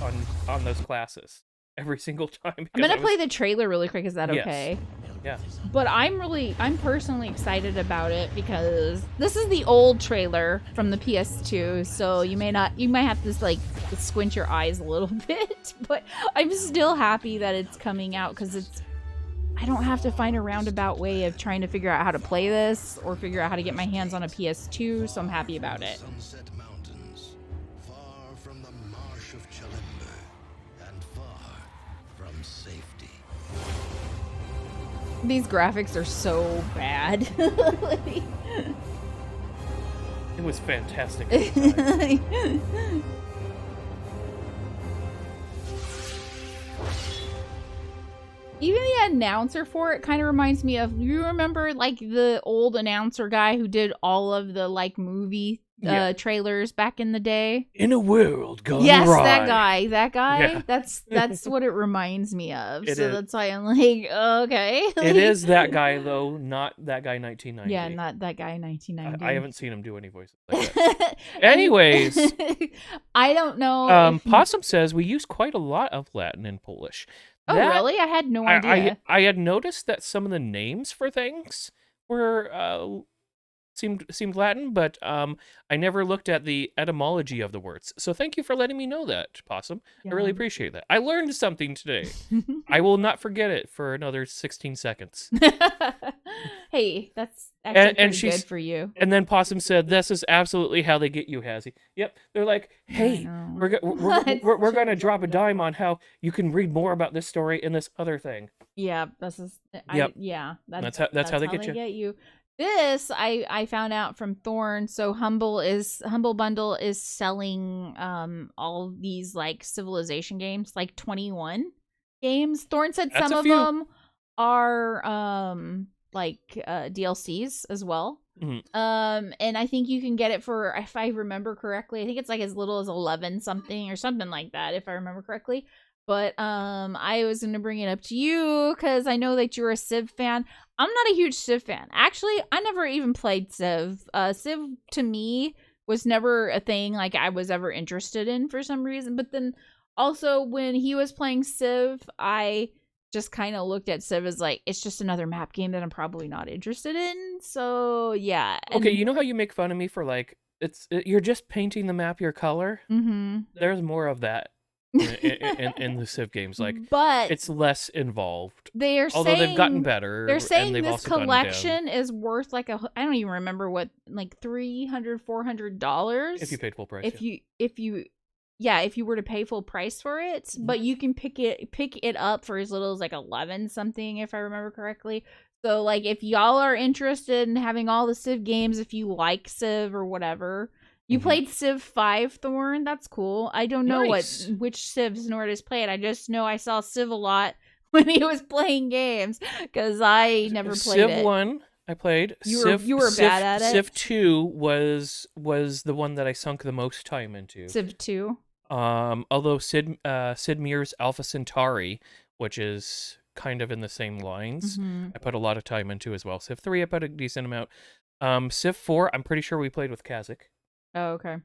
on those classes every single time. I'm gonna play the trailer really quick. Is that okay? Yeah. But I'm personally excited about it because this is the old trailer from the PS2, so you might have to like squint your eyes a little bit, but I'm still happy that it's coming out because I don't have to find a roundabout way of trying to figure out how to play this or figure out how to get my hands on a PS2, so I'm happy about it. Sunset mountains, far from the marsh of Chalimber, and far from safety. These graphics are so bad. It was fantastic at the time. Even the announcer for it kind of reminds me of, you remember like the old announcer guy who did all of the like movie trailers back in the day? In a world gone Yes, awry. that guy. Yeah. That's what it reminds me of. It so is. That's why I'm like, okay. It is that guy though, not that guy 1990. Yeah, not that guy 1990. I haven't seen him do any voices like that. Anyways, I don't know. Possum says we use quite a lot of Latin and Polish. Oh, really? I had no idea. I had noticed that some of the names for things were seemed Latin, but I never looked at the etymology of the words. So thank you for letting me know that, Possum. Yeah. I really appreciate that. I learned something today. I will not forget it for another 16 seconds. Hey, that's actually pretty good for you. And then Possum said, "This is absolutely how they get you, Hazzie." Yep, they're like, "Hey, we're gonna drop a dime on how you can read more about this story in this other thing." Yeah, that's how they get you. This I found out from Thorn. So Humble Bundle is selling all these like civilization games, like 21 games. Thorn said some of them are like DLCs as well. Mm-hmm. And I think you can get it for, if I remember correctly, I think it's like as little as 11 something or something like that, if I remember correctly. But I was going to bring it up to you because I know that you're a Civ fan. I'm not a huge Civ fan. Actually, I never even played Civ. Civ, to me, was never a thing like I was ever interested in for some reason. But then also when he was playing Civ, I just kind of looked at Civ as like, it's just another map game that I'm probably not interested in. So, yeah. Okay, you know how you make fun of me for like, you're just painting the map your color? Mm-hmm. There's more of that. in the Civ games, like, but it's less involved. Although they've gotten better. They're saying and this collection is worth like I don't even remember what, like $300-$400 if you paid full price. If you were to pay full price for it, but you can pick it up for as little as like 11 something, if I remember correctly. So like if y'all are interested in having all the Civ games, if you like Civ or whatever. You played Civ 5, Thorn? That's cool. I don't know which Civs Nord has played. I just know I saw Civ a lot when he was playing games because I never played it. Civ 1, I played. You were bad at it? Civ 2 was the one that I sunk the most time into. Civ 2? Although Sid Meier's Alpha Centauri, which is kind of in the same lines, I put a lot of time into as well. Civ 3, I put a decent amount. Civ 4, I'm pretty sure we played with Kazik. Oh, okay.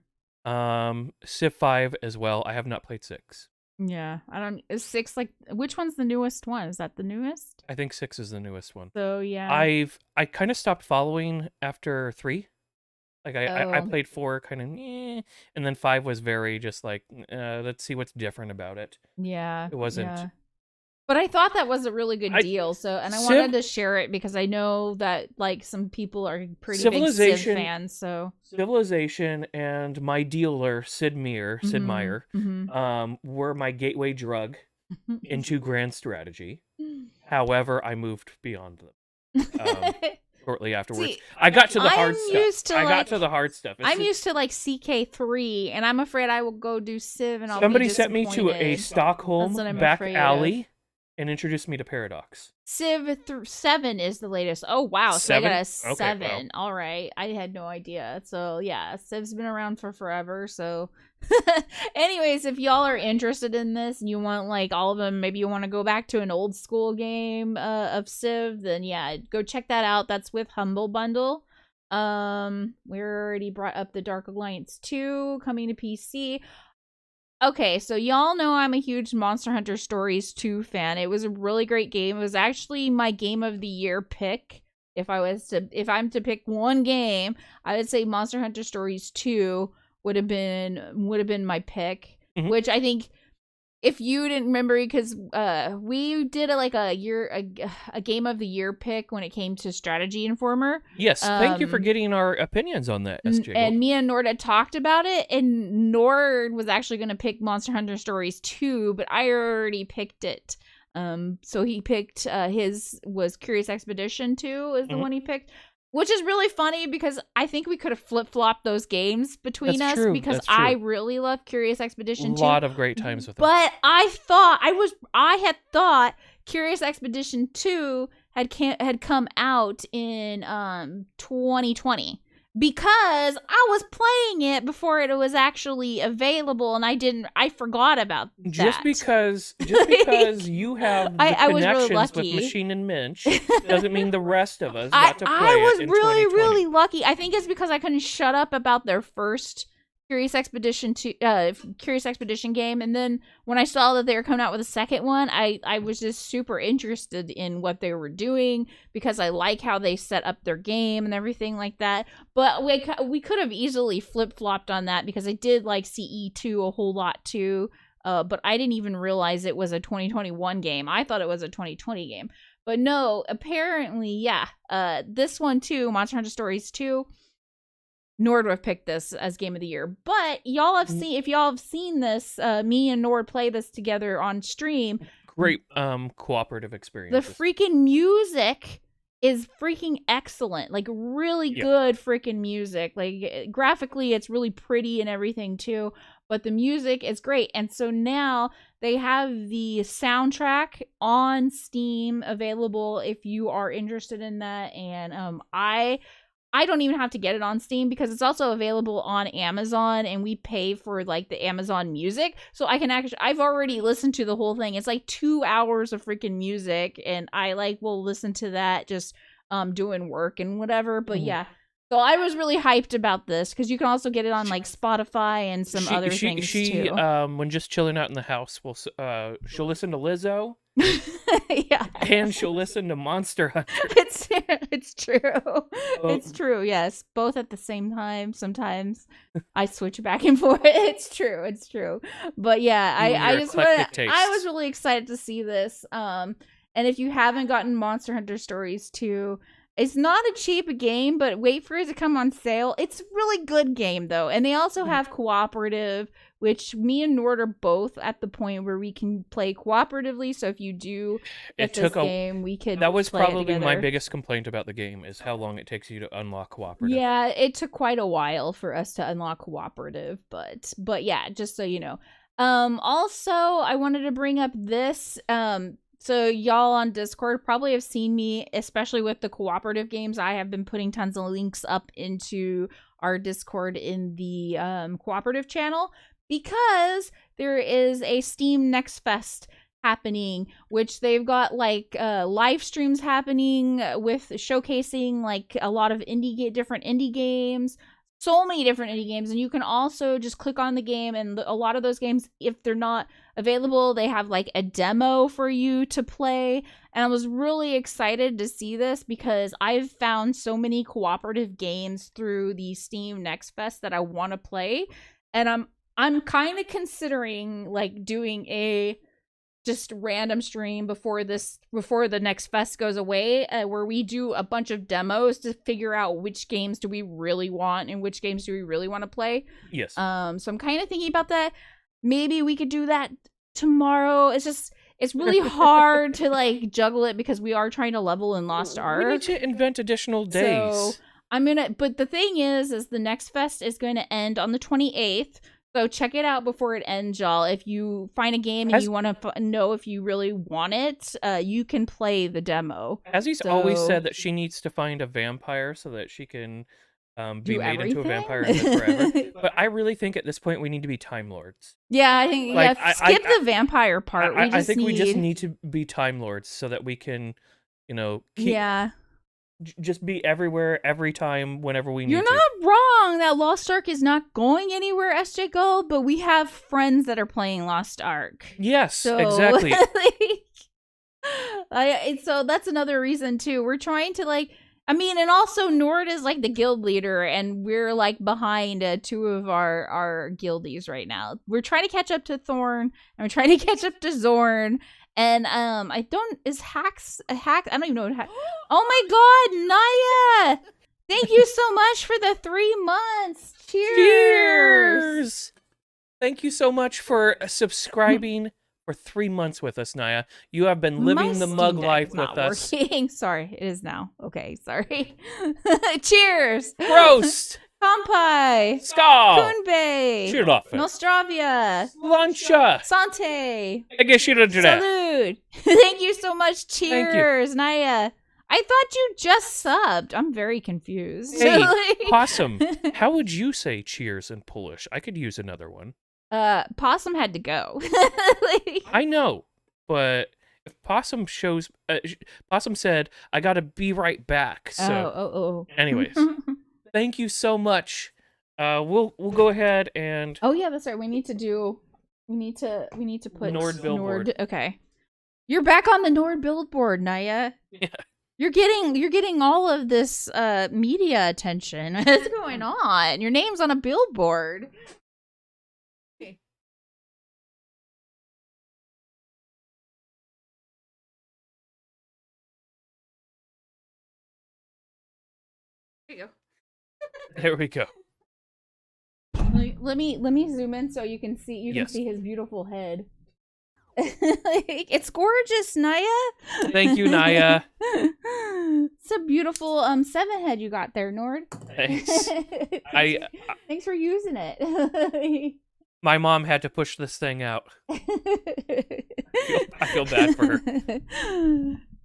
Civ 5 as well. I have not played 6. Yeah, is 6 like, which one's the newest one? Is that the newest? I think 6 is the newest one. So yeah. I kind of stopped following after 3. Like I played 4 kind of, and then 5 was very just like, let's see what's different about it. Yeah. It wasn't. Yeah. But I thought that was a really good deal, I wanted to share it because I know that like some people are pretty big Civ fans. So Civilization and my dealer Sid Meier, were my gateway drug into Grand Strategy. However, I moved beyond them shortly afterwards. See, I got to the hard stuff. I'm used to like CK3, and I'm afraid I will go do Civ, and I'll somebody be sent me to a Stockholm back alley. and introduced me to Paradox. Civ 7 is the latest. Oh, wow. So I got a 7. Okay, All right. I had no idea. So, yeah, Civ's been around for forever. So, anyways, if y'all are interested in this and you want, like, all of them, maybe you want to go back to an old school game of Civ, then, yeah, go check that out. That's with Humble Bundle. We already brought up the Dark Alliance 2 coming to PC. Okay, so y'all know I'm a huge Monster Hunter Stories 2 fan. It was a really great game. It was actually my game of the year pick. If I'm to pick one game, I would say Monster Hunter Stories 2 would have been my pick, which I think if you didn't remember, because we did a game of the year pick when it came to Strategy Informer. Yes, thank you for getting our opinions on that, SJ. And me and Nord had talked about it, and Nord was actually going to pick Monster Hunter Stories 2, but I already picked it. So he picked his was Curious Expedition 2 is the one he picked. Which is really funny because I think we could have flip-flopped those games between us because I really love Curious Expedition 2. A lot of great times with them. But I had thought Curious Expedition 2 had come out in 2020 because I was playing it before it was actually available and I forgot about that. Just because you have the connections with Machine and Minch doesn't mean the rest of us got to play I was it in really, 2020. really lucky. I think it's because I couldn't shut up about their first Curious Expedition game, and then when I saw that they were coming out with a second one, I was just super interested in what they were doing because I like how they set up their game and everything like that. But we could have easily flip-flopped on that because I did like CE2 a whole lot too, but I didn't even realize it was a 2021 game. I thought it was a 2020 game. But no, apparently, yeah, this one too, Monster Hunter Stories 2, Nord would have picked this as game of the year. But if y'all have seen this, me and Nord play this together on stream. Great cooperative experience. The freaking music is freaking excellent. Like really good freaking music. Like graphically it's really pretty and everything too, but the music is great. And so now they have the soundtrack on Steam available if you are interested in that, and I don't even have to get it on Steam because it's also available on Amazon, and we pay for like the Amazon Music. So I've already listened to the whole thing. It's like 2 hours of freaking music, and I will listen to that just doing work and whatever. But yeah. So I was really hyped about this because you can also get it on like Spotify and some other things too. When just chilling out in the house, she'll listen to Lizzo. Yeah, and she'll listen to Monster Hunter. It's true. It's true. Yes, both at the same time. Sometimes I switch back and forth. It's true. But yeah, I was really excited to see this. And if you haven't gotten Monster Hunter Stories 2, it's not a cheap game, but wait for it to come on sale. It's a really good game, though. And they also have cooperative, which me and Nord are both at the point where we can play cooperatively. So if you do get this game, we could That was play probably it my biggest complaint about the game, is how long it takes you to unlock cooperative. Yeah, it took quite a while for us to unlock cooperative, but yeah, just so you know. Also, I wanted to bring up this. So y'all on Discord probably have seen me, especially with the cooperative games. I have been putting tons of links up into our Discord in the cooperative channel because there is a Steam Next Fest happening, which they've got live streams happening with showcasing like a lot of different indie games. So many different indie games, and you can also just click on the game, and a lot of those games, if they're not available, they have like a demo for you to play. And I was really excited to see this because I've found so many cooperative games through the Steam Next Fest that I want to play, and I'm kind of considering like doing a just random stream before the next fest goes away, where we do a bunch of demos to figure out which games do we really want and which games do we really want to play. Yes. So I'm kind of thinking about that. Maybe we could do that tomorrow. It's really hard to like juggle it because we are trying to level in Lost Ark. We need to invent additional days. So but the thing is the next fest is going to end on the 28th. So check it out before it ends, y'all. If you find a game and you want to know if you really want it, you can play the demo. Hazzie's always said that she needs to find a vampire so that she can be made into a vampire and live forever. But I really think at this point we need to be Time Lords. Yeah, I think skip the vampire part. I think we just need to be Time Lords so that we can, keep just be everywhere, every time, whenever we need to. You're not wrong that Lost Ark is not going anywhere, SJ Gold, but we have friends that are playing Lost Ark. Yes, exactly. So that's another reason, too. We're trying to, and also Nord is, the guild leader, and we're, behind two of our guildies right now. We're trying to catch up to Thorn, and we're trying to catch up to Zorn. And is Hacks a hack? I don't even know what oh my god, Naya! Thank you so much for the 3 months. Cheers! Thank you so much for subscribing for 3 months with us, Naya. You have been living the mug life with us. Sorry, it is now. Okay, sorry. Cheers! Roast! Kampai! Ska! Kunbei! Shirafe! Nostravia! Lancha! Sante! Salud! Thank you so much. Cheers, Naya. I thought you just subbed. I'm very confused. Hey, Possum, how would you say cheers in Polish? I could use another one. Possum had to go. I know, but if Possum shows... Possum said, I gotta be right back, so... Anyways... Thank you so much. We'll go ahead and. Oh yeah, that's right. We need to put Nord billboard. Okay, you're back on the Nord billboard, Naya. Yeah. You're getting all of this media attention. What's going on? Your name's on a billboard. Okay. There you go. There we go. Let me zoom in so you can see can see his beautiful head. It's gorgeous, Naya. Thank you, Naya. It's a beautiful 7 head you got there, Nord. Thanks. Thanks for using it. My mom had to push this thing out. I feel bad for her.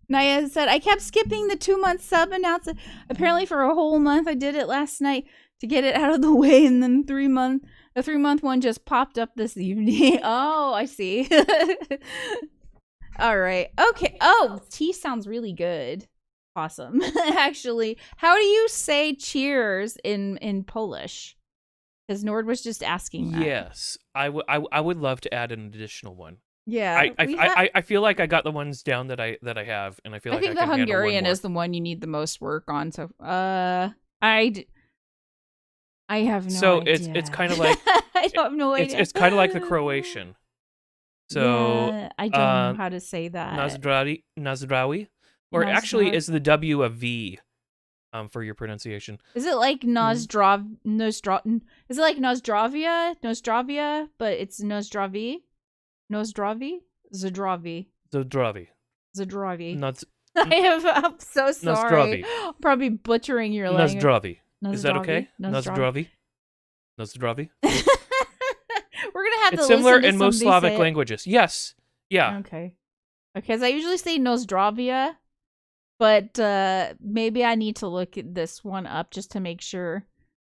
Naya said, I kept skipping the 2-month sub announcement. Apparently for a whole month. I did it last night to get it out of the way, and then the 3-month one just popped up this evening. Oh, I see. All right. Okay. Oh, tea sounds really good. Awesome. Actually, how do you say cheers in Polish? Because Nord was just asking that. Yes. I would love to add an additional one. Yeah, I feel like I got the ones down that I have, and I feel like I think the Hungarian is the one you need the most work on. So, I have no idea. So it's kind of like I don't have no idea. It's kind of like the Croatian. So yeah, I don't know how to say that. Nazdrawi, or actually, is the W a V? For your pronunciation. Is it like Is it like Nozdravia, but it's Nozdravy? Nozdravy? Zdravi. I'm so sorry. I'm probably butchering your language. Nozdravy. Is that okay? Nozdravy. We're gonna have it's to similar listen to in most somebody Slavic say languages. Yes. Yeah. Okay. Because I usually say Nozdravia, but maybe I need to look at this one up just to make sure.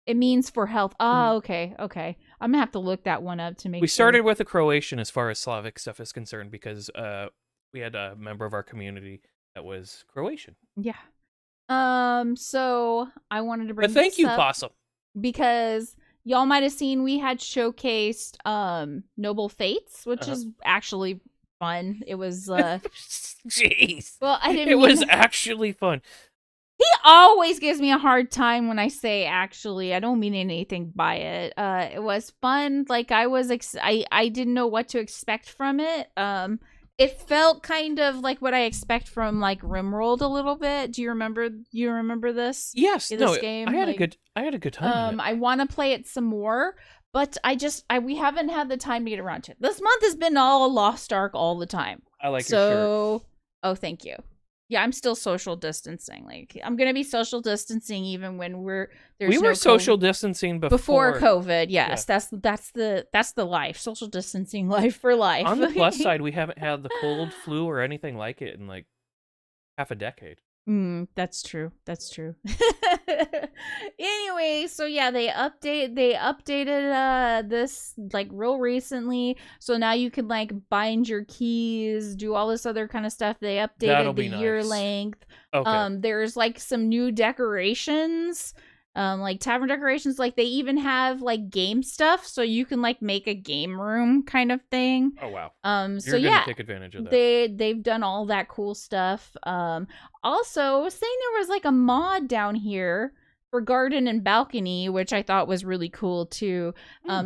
It means for health. Oh, okay. I'm gonna have to look that one up to make sure. We started with the Croatian as far as Slavic stuff is concerned because we had a member of our community that was Croatian. Yeah. So I wanted to bring But thank this you, up Possum. because y'all might have seen we had showcased Noble Fates, which is actually fun. It was Jeez. Well, I didn't It was actually fun. He always gives me a hard time when I say actually. I don't mean anything by it. It was fun. Like I was I didn't know what to expect from it. It felt kind of like what I expect from like Rimworld a little bit. Do you remember this? Yes. This game? I had a good time. I want to play it some more, but we haven't had the time to get around to it. This month has been all Lost Ark all the time. I like your shirt. Oh, thank you. Yeah, I'm still social distancing. Like, I'm gonna be social distancing even when we were social distancing before COVID. Yes, yeah. that's the life. Social distancing, life for life. On the plus side, we haven't had the cold, flu, or anything like it in like half a decade. That's true. That's true. Anyway, so yeah, they updated this like real recently. So now you can like bind your keys, do all this other kind of stuff. They updated the year length. Okay. There's like some new decorations. Like tavern decorations, like they even have like game stuff, so you can like make a game room kind of thing. Oh wow. So yeah, take advantage of that. They've done all that cool stuff. Also, I was saying there was like a mod down here for garden and balcony, which I thought was really cool too.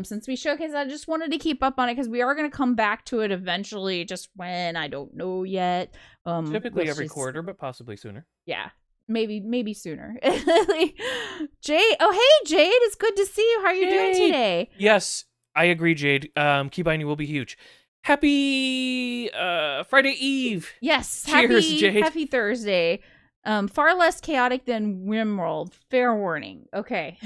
Since we showcased, I just wanted to keep up on it because we are going to come back to it eventually. Just when, I don't know yet. Typically every quarter, but possibly sooner. Yeah. Maybe sooner. Jade, oh hey Jade, it's good to see you. How are you doing today? Yes, I agree, Jade. Keybinding will be huge. Happy Friday Eve. Yes, cheers, Jade. Happy Thursday. Far less chaotic than RimWorld. Fair warning. Okay.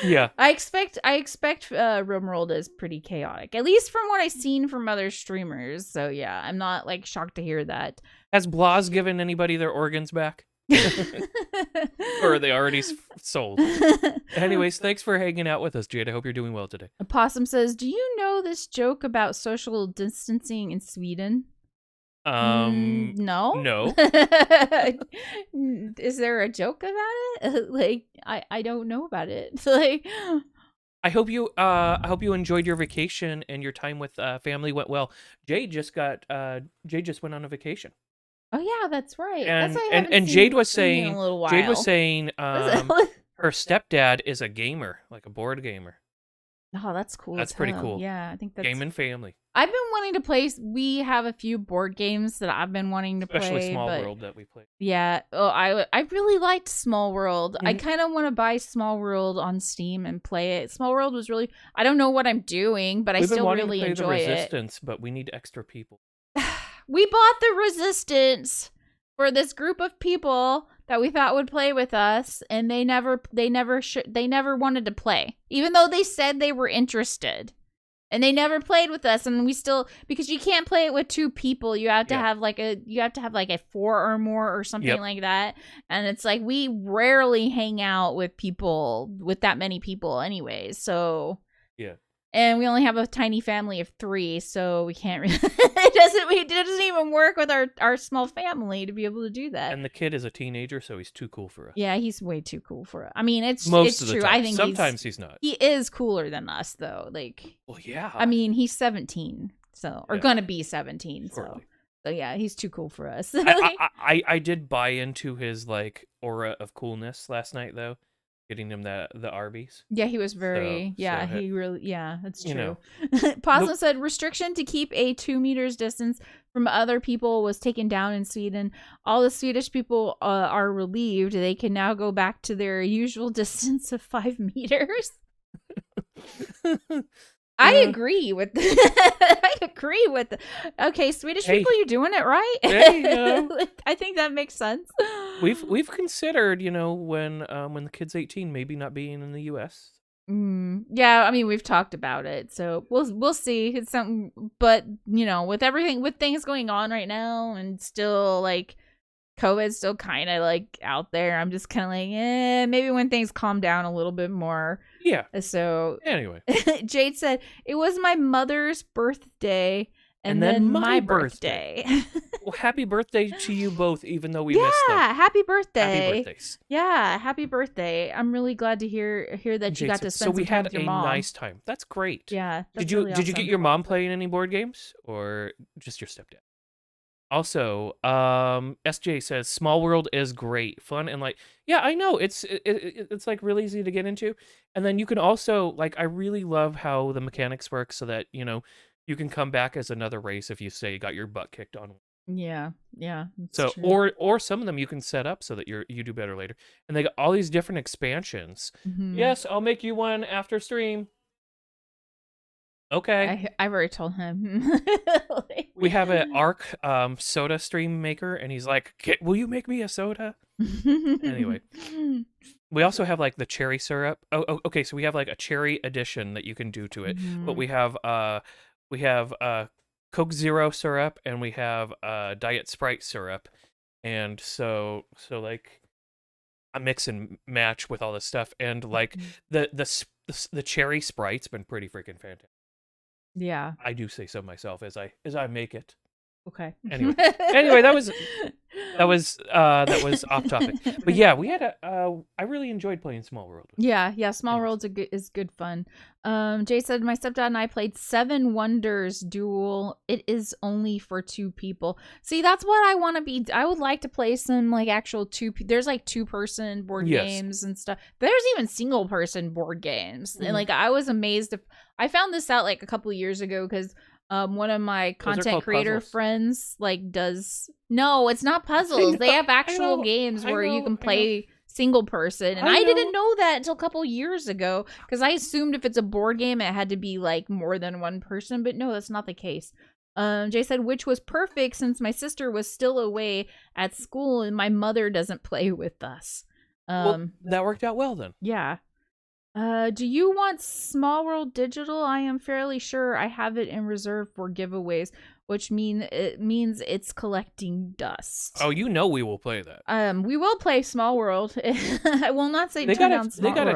Yeah. I expect RimWorld is pretty chaotic, at least from what I've seen from other streamers. So yeah, I'm not like shocked to hear that. Has Blaz given anybody their organs back? Or are they already sold? Anyways, thanks for hanging out with us, Jade. I hope you're doing well today. Possum says, do you know this joke about social distancing in Sweden? No. Is there a joke about it? Like, I don't know about it. Like, I hope you enjoyed your vacation and your time with family went well. Jade just went on a vacation. Oh yeah, that's right. And Jade was saying her stepdad is a gamer, like a board gamer. Oh, that's cool. That's pretty cool. Yeah, I think that's game and family. I've been wanting to play. We have a few board games that I've been wanting to play. Especially Small World that we played. Yeah. Oh, I really liked Small World. I kind of want to buy Small World on Steam and play it. Small World was really. I don't know what I'm doing, but I still really enjoy it. The Resistance, but we need extra people. We bought the Resistance for this group of people that we thought would play with us, and they never wanted to play, even though they said they were interested, and they never played with us. And we still, because you can't play it with two people, you have to have like a 4 or more or something like that. And it's like we rarely hang out with people with that many people, anyways. So yeah. And we only have a tiny family of 3, so we can't really. it doesn't even work with our small family to be able to do that. And the kid is a teenager, so he's too cool for us. Yeah, he's way too cool for us. I mean, it's most it's of the true. time. I think sometimes he's not. He is cooler than us, though. Like, well, yeah. I mean, he's 17, or gonna be 17. Totally. So yeah, he's too cool for us. I did buy into his like aura of coolness last night, though. Getting him the Arby's. Yeah, he was very. He really. Yeah, that's true. Possum said restriction to keep a 2 meters distance from other people was taken down in Sweden. All the Swedish people are relieved. They can now go back to their usual distance of 5 meters. I agree with. Okay, Swedish people, you're doing it right. There you go. I think that makes sense. We've considered, when the kid's 18, maybe not being in the U.S. Yeah, I mean, we've talked about it, so we'll see. It's something, but with things going on right now, and still like COVID's still kind of like out there. I'm just kind of like, maybe when things calm down a little bit more. Yeah. So anyway, Jade said it was my mother's birthday. And then my birthday. Well, happy birthday to you both, even though we missed them. Yeah, happy birthday. Happy birthdays. Yeah, happy birthday. I'm really glad to hear that you got to spend some time with your mom. So we had a nice time. That's great. Yeah. Did you get your mom playing any board games, or just your stepdad? Also, SJ says Small World is great, fun, and like, yeah, I know it's like really easy to get into, and then you can also like, I really love how the mechanics work, so that you can come back as another race if you say you got your butt kicked on. Yeah. So true. or some of them you can set up so that you do better later, and they got all these different expansions. Mm-hmm. Yes, I'll make you one after stream. Okay. I've already told him. We have an Arc soda stream maker, and he's like, will you make me a soda? Anyway. We also have like the cherry syrup. Oh, okay. So we have like a cherry addition that you can do to it. But we have Coke Zero syrup, and we have Diet Sprite syrup. And so like I mix and match with all this stuff, and like the cherry Sprite's been pretty freaking fantastic. Yeah, I do say so myself as I make it. Okay. Anyway, that was off topic. But yeah, we had I really enjoyed playing Small World. Yeah, Small World is good fun. Jay said my stepdad and I played 7 Wonders Duel. It is only for 2 people. See, that's what I want to be. I would like to play some like actual there's like 2-person board games and stuff. There's even single person board games. And like I was amazed I found this out like a couple years ago because one of my content creator friends like does no, it's not puzzles. They have actual games where you can play single person, and I didn't know that until a couple years ago because I assumed if it's a board game it had to be like more than 1 person, but no, that's not the case. Jay said which was perfect since my sister was still away at school and my mother doesn't play with us. Well, that worked out well then. Yeah. Do you want Small World Digital? I am fairly sure I have it in reserve for giveaways, which means it's collecting dust. Oh, we will play that. We will play Small World. I will not say turn down Small World.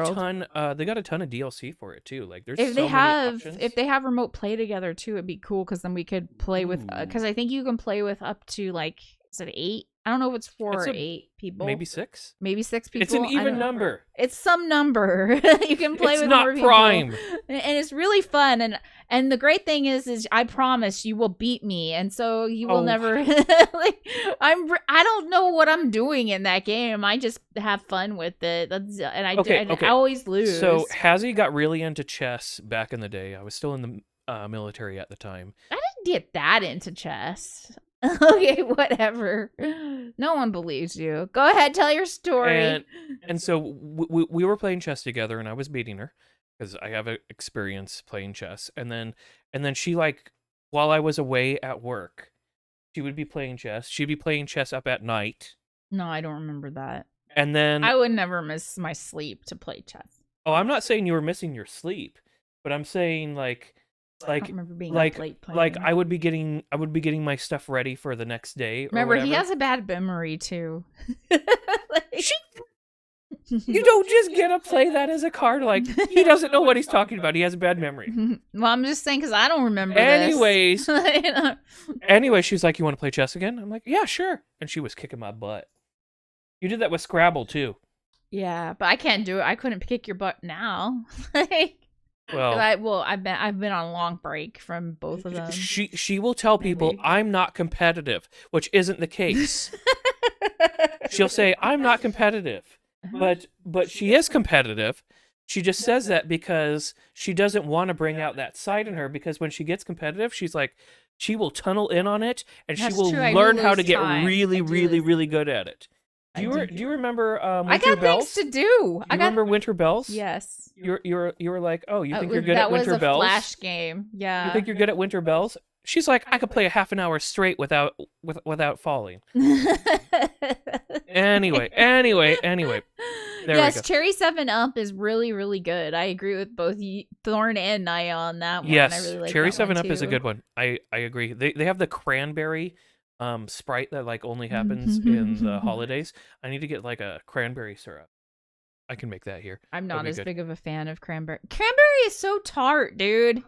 They got a ton of DLC for it too. Like there's if so they have many options. If they have remote play together too, it'd be cool because then we could play with because I think you can play with up to like is it 8? I don't know if it's 4 or 8 people. Maybe 6. Maybe 6 people. It's an even number. It's some number. You can play with more people. It's not Prime. And it's really fun. And the great thing is I promise you will beat me. And so you will never like I don't know what I'm doing in that game. I just have fun with it. I always lose. So Hazzie got really into chess back in the day. I was still in the military at the time. I didn't get that into chess. Okay, whatever. No one believes you. Go ahead, tell your story. And so we were playing chess together, and I was beating her because I have experience playing chess. And then she like while I was away at work, she would be playing chess. She'd be playing chess up at night. No, I don't remember that. And then I would never miss my sleep to play chess. Oh, I'm not saying you were missing your sleep, but I'm saying like I don't remember being late playing. Like I would be getting my stuff ready for the next day. Remember, he has a bad memory too. You don't just get to play that as a card. Like he doesn't know what he's talking about. He has a bad memory. Well, I'm just saying because I don't remember. Anyways, anyway, she's like, "You want to play chess again?" I'm like, "Yeah, sure." And she was kicking my butt. You did that with Scrabble too. Yeah, but I can't do it. I couldn't kick your butt now. Well, I've been on a long break from both of them. She will tell people I'm not competitive, which isn't the case. She'll say I'm not competitive, but she is competitive. She just says that because she doesn't want to bring out that side in her. Because when she gets competitive, she's like she will tunnel in on it, and she will learn how to get really, really, really good at it. Do you remember Winter Bells? Things to do. Remember Winter Bells? Yes. You were like, oh, you think you're good at Winter Bells? That was a Flash game. Yeah. You think you're good at Winter Bells? She's like, I could play a half an hour straight without falling. Anyway. Yes, Cherry 7-Up is really, really good. I agree with both Thorn and Naya on that one. Yes, I really like Cherry that 7-Up one is a good one. I agree. They have the cranberry Sprite that like only happens in the holidays. I need to get like a cranberry syrup. I can make that here. I'm not as big of a fan of cranberry. Cranberry is so tart, dude.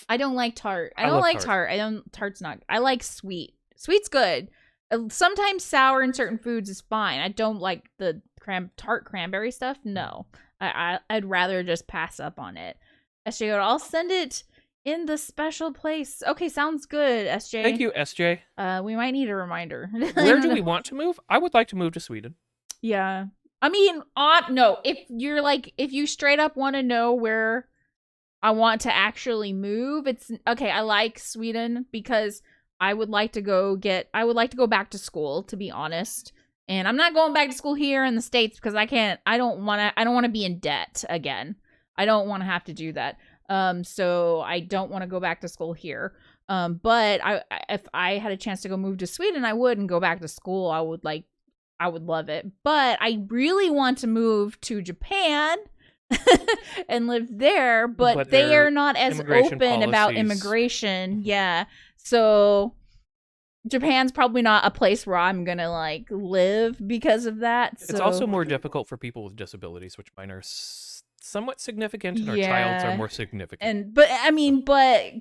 I don't like tart. I don't like tart. Tart's not. I like sweet. Sweet's good. Sometimes sour in certain foods is fine. I don't like the tart cranberry stuff. No. I'd rather just pass up on it. SJ, I'll send it in the special place. Okay, sounds good, SJ. Thank you, SJ. We might need a reminder. Where do we want to move? I would like to move to Sweden. Yeah. I mean, no, if you straight up want to know where I want to actually move, it's okay. I like Sweden because I would like to go back to school, to be honest. And I'm not going back to school here in the States because I don't want to be in debt again. I don't want to have to do that. So I don't want to go back to school here. But if I had a chance to go move to Sweden, I would, and go back to school. I would love it. But I really want to move to Japan and live there, but they are not as open about immigration. Yeah. So Japan's probably not a place where I'm going to like live because of that. It's also more difficult for people with disabilities, which mine are somewhat significant, and our child's are more significant. But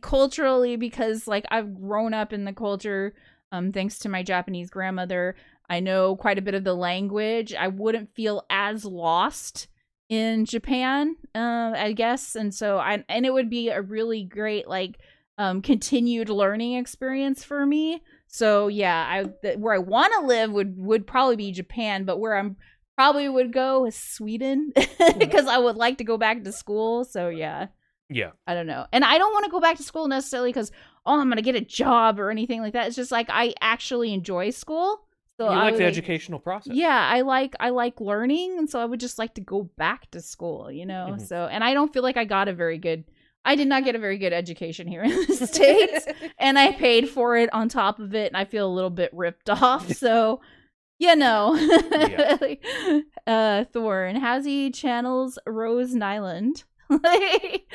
culturally, because like I've grown up in the culture, thanks to my Japanese grandmother, I know quite a bit of the language. I wouldn't feel as lost in Japan, I guess. And so it would be a really great like continued learning experience for me. So yeah, where I want to live would probably be Japan, but where I'm probably would go is Sweden because I would like to go back to school. So yeah. I don't know. And I don't want to go back to school necessarily because I'm going to get a job or anything like that. It's just like I actually enjoy school. So you like the educational process. Yeah, I like learning, and so I would just like to go back to school, you know. Mm-hmm. So, and I don't feel like I did not get a very good education here in the States, and I paid for it on top of it, and I feel a little bit ripped off. So, you know, Thorn Hazzie channels Rose Nyland.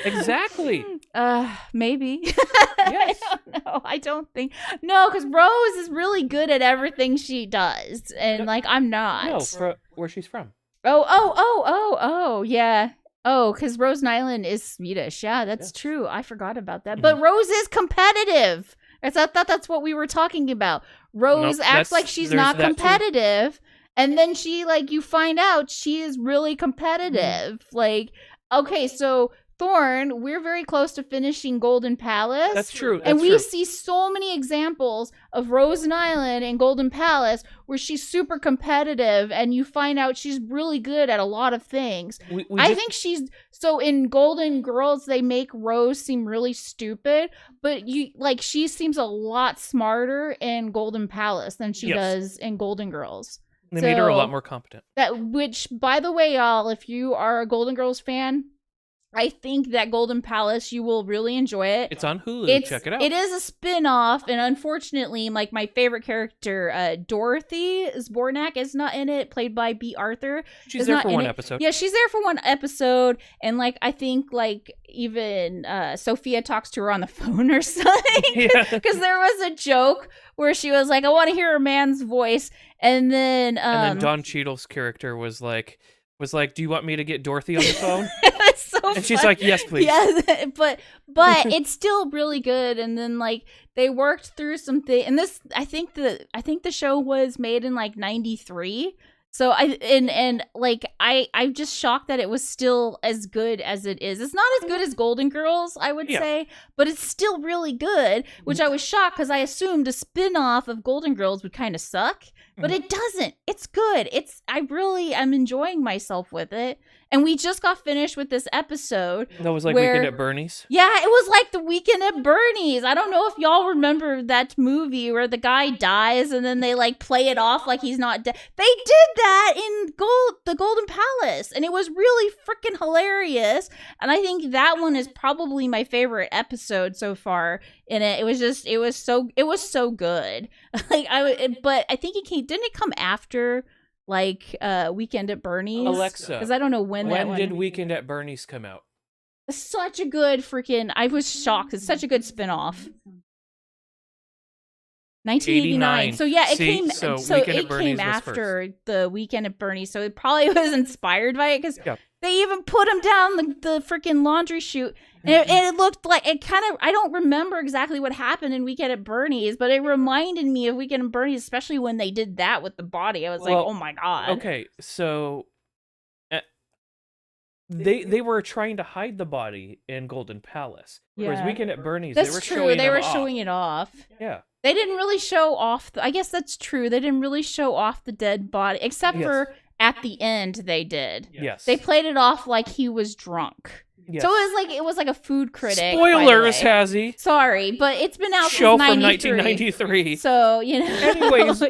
Exactly. Maybe. Yes. I don't think. No, because Rose is really good at everything she does, and like I'm not. No, where she's from. Oh, yeah. Oh, because Rose Nyland is Swedish. Yeah, that's true. I forgot about that. But Rose is competitive. I thought that's what we were talking about. Rose acts like she's not competitive, and then she you find out she is really competitive. Like. Okay, so Thorn, we're very close to finishing Golden Palace. That's true. And we see so many examples of Rose Nyland and Golden Palace where she's super competitive and you find out she's really good at a lot of things. I think so in Golden Girls, they make Rose seem really stupid, but she seems a lot smarter in Golden Palace than she does in Golden Girls. They made her a lot more competent. Which, by the way, y'all, if you are a Golden Girls fan, I think that Golden Palace, you will really enjoy it. It's on Hulu. Check it out. It is a spin-off, and unfortunately, like my favorite character, Dorothy Zbornak, is not in it, played by B. Arthur. She's there for one episode. Yeah, she's there for one episode, and I think even Sophia talks to her on the phone or something. Because there was a joke where she was like, I want to hear a man's voice, and then Don Cheadle's character was like, do you want me to get Dorothy on the phone? So and funny. She's like, yes, please. Yeah, but it's still really good. And then they worked through some things. And this, I think the show was made in 93. So I'm just shocked that it was still as good as it is. It's not as good as Golden Girls, I would say, but it's still really good, which I was shocked because I assumed a spin-off of Golden Girls would kind of suck, but it doesn't. It's good. I really am enjoying myself with it. And we just got finished with this episode. That was Weekend at Bernie's? Yeah, it was like the Weekend at Bernie's. I don't know if y'all remember that movie where the guy dies and then they play it off like he's not dead. They did that in the Golden Palace, and it was really freaking hilarious. And I think that one is probably my favorite episode so far in it. It was so good. But I think didn't it come after Weekend at Bernie's? Alexa, because I don't know when did Weekend at Bernie's come out? Such a good I was shocked. It's such a good spin-off. 1989. So yeah, it came after the Weekend at Bernie's. So it probably was inspired by it because they even put him down the freaking laundry chute. And it looked like it kind of, I don't remember exactly what happened in Weekend at Bernie's, but it reminded me of Weekend at Bernie's, especially when they did that with the body. I was oh my God. Okay, so they were trying to hide the body in Golden Palace. Whereas Weekend at Bernie's, they were showing it off. Yeah. They didn't really show off, I guess that's true. They didn't really show off the dead body, except for at the end they did. Yes. They played it off like he was drunk. Yes. So it was like a food critic. Spoilers, Hazzie. Sorry, but it's been out show since from 1993. So Anyways,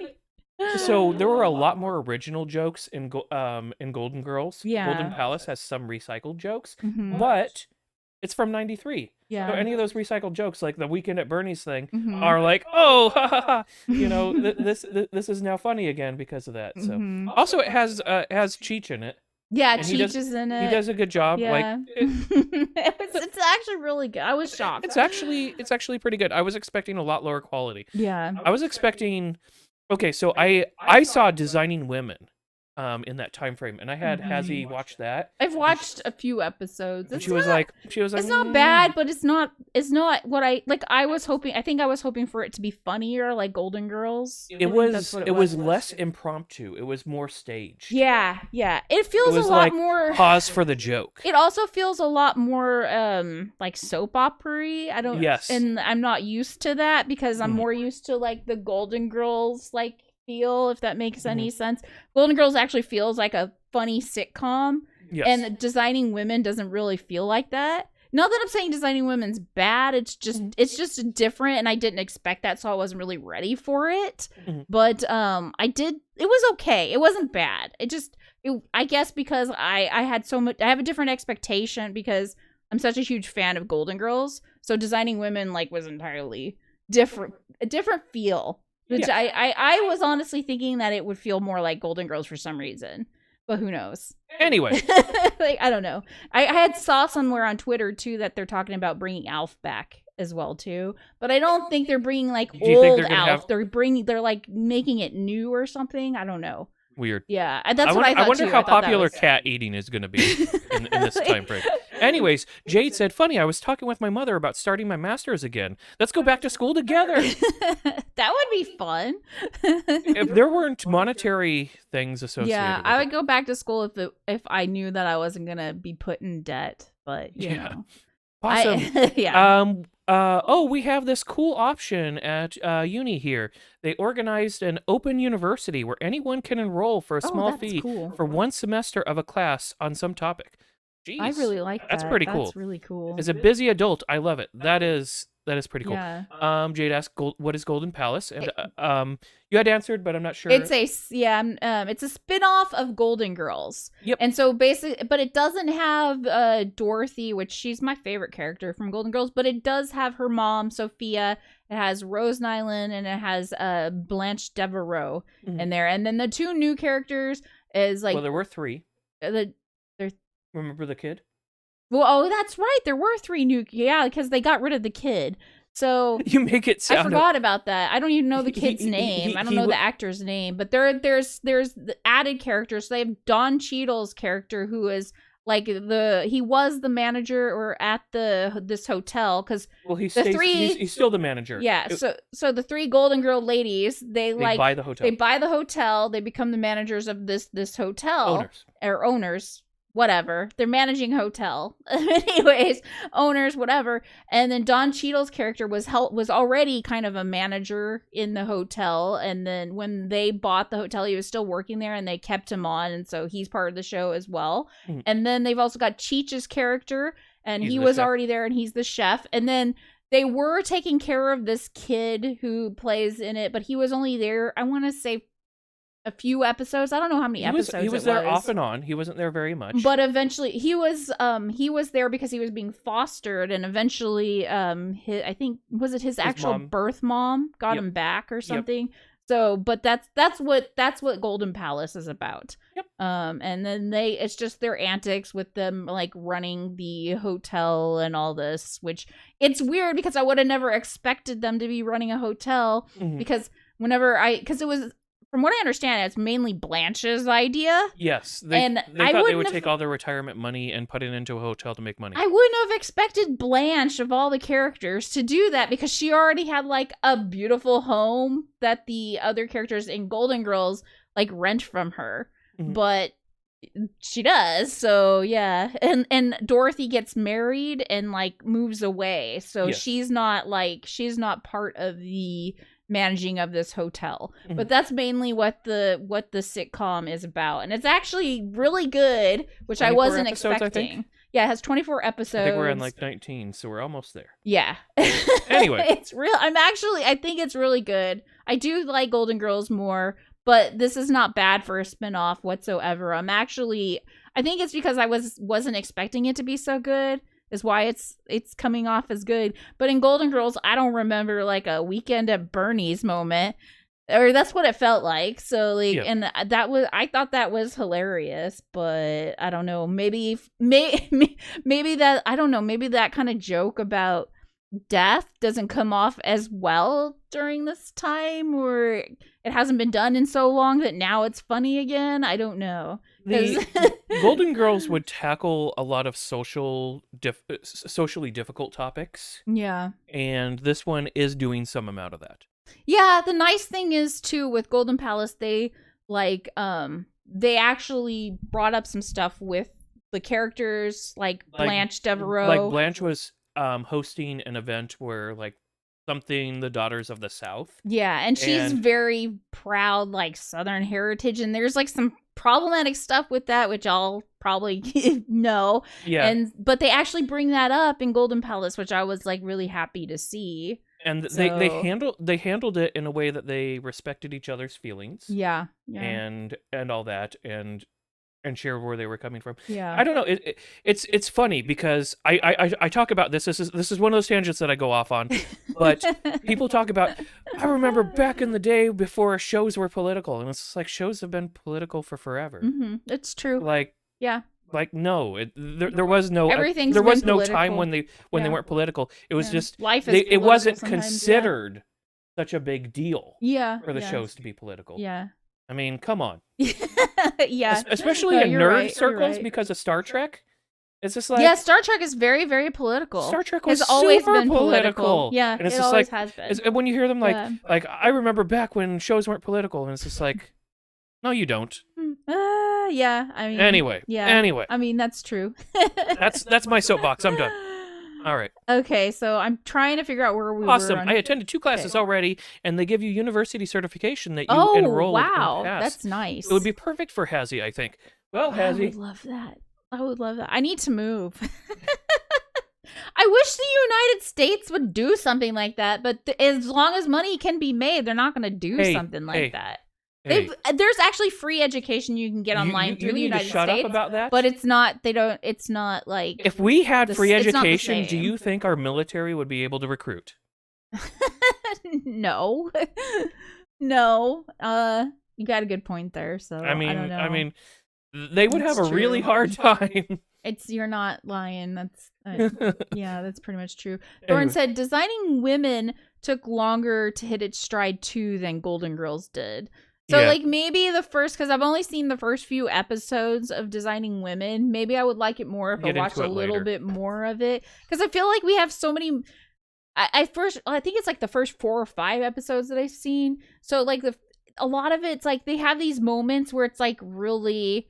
so there were a lot more original jokes in Golden Girls. Yeah. Golden Palace has some recycled jokes, mm-hmm. but It's from '93. Yeah. So any of those recycled jokes, like the Weekend at Bernie's thing, Mhm. are like, oh, ha ha ha. You know, this is now funny again because of that. So also it has Cheech in it. Yeah, And Cheech is in it. He does a good job. Yeah. Like it's actually really good. I was shocked. it's actually pretty good. I was expecting a lot lower quality. Yeah. I was expecting. Okay, so I saw Designing Women, in that time frame, and I had Hazzie watch that. I've watched a few episodes. She was like, it's not bad, but it's not what I like. I was hoping for it to be funnier, like Golden Girls. It was less impromptu. It was more staged. Yeah. It feels a lot like more pause for the joke. It also feels a lot more like soap opera-y. And I'm not used to that because I'm more used to like the Golden Girls like feel, if that makes any sense. Golden Girls actually feels like a funny sitcom. Yes. And Designing Women doesn't really feel like that. Not that I'm saying Designing Women's bad. It's just different, and I didn't expect that, so I wasn't really ready for it. But it was okay. It wasn't bad. I guess because I have a different expectation because I'm such a huge fan of Golden Girls. So Designing Women like was entirely different, a different feel. Which I was honestly thinking that it would feel more like Golden Girls for some reason. But who knows? Anyway. Like, I don't know. I had saw somewhere on Twitter, too, that they're talking about bringing Alf back as well, too. But I don't think they're bringing, like, old Alf. They're, like, making it new or something. I don't know. Weird. Yeah, that's what I thought, I wonder too. how popular cat eating is going to be in this time frame. Anyways, Jade said, funny, I was talking with my mother about starting my master's again. Let's go back to school together. That would be fun. If there weren't monetary things associated with I would go back to school if I knew that I wasn't going to be put in debt. But, you know. Awesome. We have this cool option at uni here. They organized an open university where anyone can enroll for a small fee for one semester of a class on some topic. Jeez, I really like that. That's pretty cool. That's really cool. As a busy adult, I love it. That is pretty cool. Yeah. Jade asked, "What is Golden Palace?" And you had answered, but I'm not sure. It's a spin-off of Golden Girls. Yep. And so basically, but it doesn't have Dorothy, which she's my favorite character from Golden Girls, but it does have her mom, Sophia. It has Rose Nyland, and it has Blanche Devereaux in there. And then the two new characters is like, well, there were three. Remember the kid? Well, that's right. There were three new, because they got rid of the kid. So you make it sound. I forgot about that. I don't even know the kid's name. I don't know the actor's name. But there's the added characters. So they have Don Cheadle's character, who is like he was the manager or at this hotel because he's still the manager. Yeah. So the three Golden Girl ladies they buy the hotel. They buy the hotel. They become the managers of this hotel owners. Whatever. They're managing hotel. Anyways, owners, whatever. And then Don Cheadle's character was already kind of a manager in the hotel. And then when they bought the hotel, he was still working there and they kept him on. And so he's part of the show as well. And then they've also got Cheech's character, and he was already there, and he's the chef. And then they were taking care of this kid who plays in it, but he was only there, I want to say, a few episodes. I don't know how many episodes. He was there off and on. He wasn't there very much. But eventually he was there because he was being fostered, and eventually I think was it his actual birth mom got him back or something. So, but that's what Golden Palace is about. Yep. And then it's just their antics with them like running the hotel and all this, which it's weird because I would have never expected them to be running a hotel because it was, from what I understand, it's mainly Blanche's idea. Yes. They thought they would take all their retirement money and put it into a hotel to make money. I wouldn't have expected Blanche, of all the characters, to do that because she already had, like, a beautiful home that the other characters in Golden Girls, like, rent from her. But she does, so yeah. And Dorothy gets married and, like, moves away. So she's not part of the managing of this hotel, but that's mainly what the sitcom is about, and it's actually really good, which I wasn't expecting. Yeah, it has 24 episodes. I think we're on like 19, so we're almost there. Yeah. Anyway, it's real. I think it's really good. I do like Golden Girls more, but this is not bad for a spinoff whatsoever. I think it's because I wasn't expecting it to be so good. is why it's coming off as good. But in Golden Girls, I don't remember like a Weekend at Bernie's moment, or that's what it felt like. So like, and I thought that was hilarious, but I don't know, maybe that, I don't know, maybe that kind of joke about death doesn't come off as well during this time, or it hasn't been done in so long that now it's funny again. I don't know. Golden Girls would tackle a lot of socially difficult topics. Yeah. And this one is doing some amount of that. Yeah, the nice thing is too with Golden Palace, they they actually brought up some stuff with the characters, like Blanche Devereaux. Like Blanche was hosting an event where like something the Daughters of the South. Yeah, and she's very proud, like Southern heritage, and there's like some problematic stuff with that, which I'll probably know. Yeah. But they actually bring that up in Golden Palace, which I was like really happy to see. And they handled it in a way that they respected each other's feelings. Yeah. And all that, and shared where they were coming from. Yeah. I don't know. It's funny because I talk about this. This is one of those tangents that I go off on. But people talk about, I remember back in the day before shows were political, and it's like shows have been political for forever. Mm-hmm. It's true. Like, yeah. Like no, there was no time when they weren't political. It was just life is it wasn't considered such a big deal. For the shows to be political. Yeah. I mean, come on. Yeah. Especially in nerd circles because of Star Trek. It's just like Star Trek is very, very political. Star Trek was always super been political. Yeah, and it's it just always like, has been. when you hear them like I remember back when shows weren't political, and it's just like, no, you don't. Yeah, I mean. Anyway. I mean, that's true. that's my soapbox. I'm done. All right. Okay, so I'm trying to figure out where we were. Awesome. I attended 2 classes already, and they give you university certification that you enrolled in wow. past. That's nice. It would be perfect for Hazzie, I think. Well, Hazzie. I would love that. I need to move. I wish the United States would do something like that, but as long as money can be made, they're not going to do something like that. There's actually free education you can get online through the United States. Shut up about that. But it's not. It's not like. If we had free education, do you think our military would be able to recruit? No, no. You got a good point there. So I don't know. I mean, they would have a really hard time. You're not lying. That's yeah, that's pretty much true. Thorne said designing women took longer to hit its stride too than Golden Girls did. So like maybe the first, because I've only seen the first few episodes of Designing Women. Maybe I would like it more if I watched a little bit more of it, because I feel like we have so many. I think it's like the first 4 or 5 episodes that I've seen. So like a lot of it's like they have these moments where it's like really.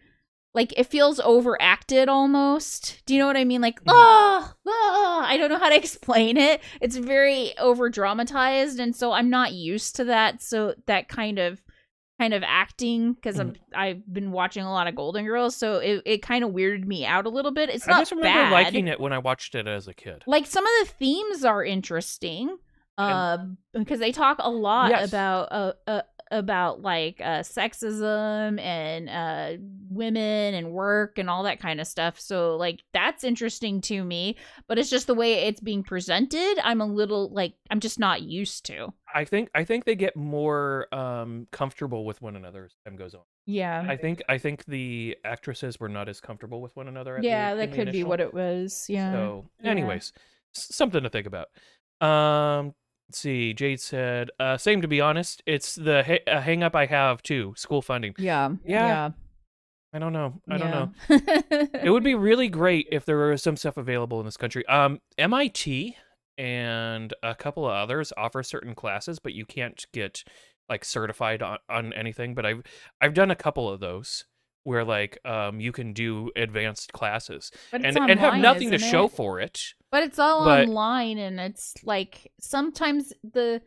Like, it feels overacted almost. Do you know what I mean? Like, I don't know how to explain it. It's very over-dramatized, and so I'm not used to that. So that kind of acting, because I've been watching a lot of Golden Girls, so it kind of weirded me out a little bit. It's not bad. I just remember liking it when I watched it as a kid. Like, some of the themes are interesting, because they talk a lot about like sexism and women and work and all that kind of stuff. So like that's interesting to me, but it's just the way it's being presented. I'm just not used to. I think they get more comfortable with one another as time goes on. Yeah. I think the actresses were not as comfortable with one another. That could be what it was. Yeah. So anyways, something to think about. Let's see, Jade said, same to be honest. It's the hang up I have too, school funding. Yeah. I don't know. It would be really great if there was some stuff available in this country. MIT and a couple of others offer certain classes, but you can't get like certified on anything. But I've done a couple of those where like you can do advanced classes and have nothing to show for it. But it's all online, and it's like sometimes the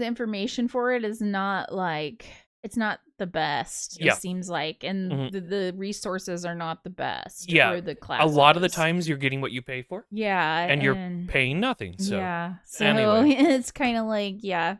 information for it is not like, it's not the best. It seems like, and the resources are not the best for the classes. A lot of the times you're getting what you pay for. And you're paying nothing. So so anyway. It's kind of like,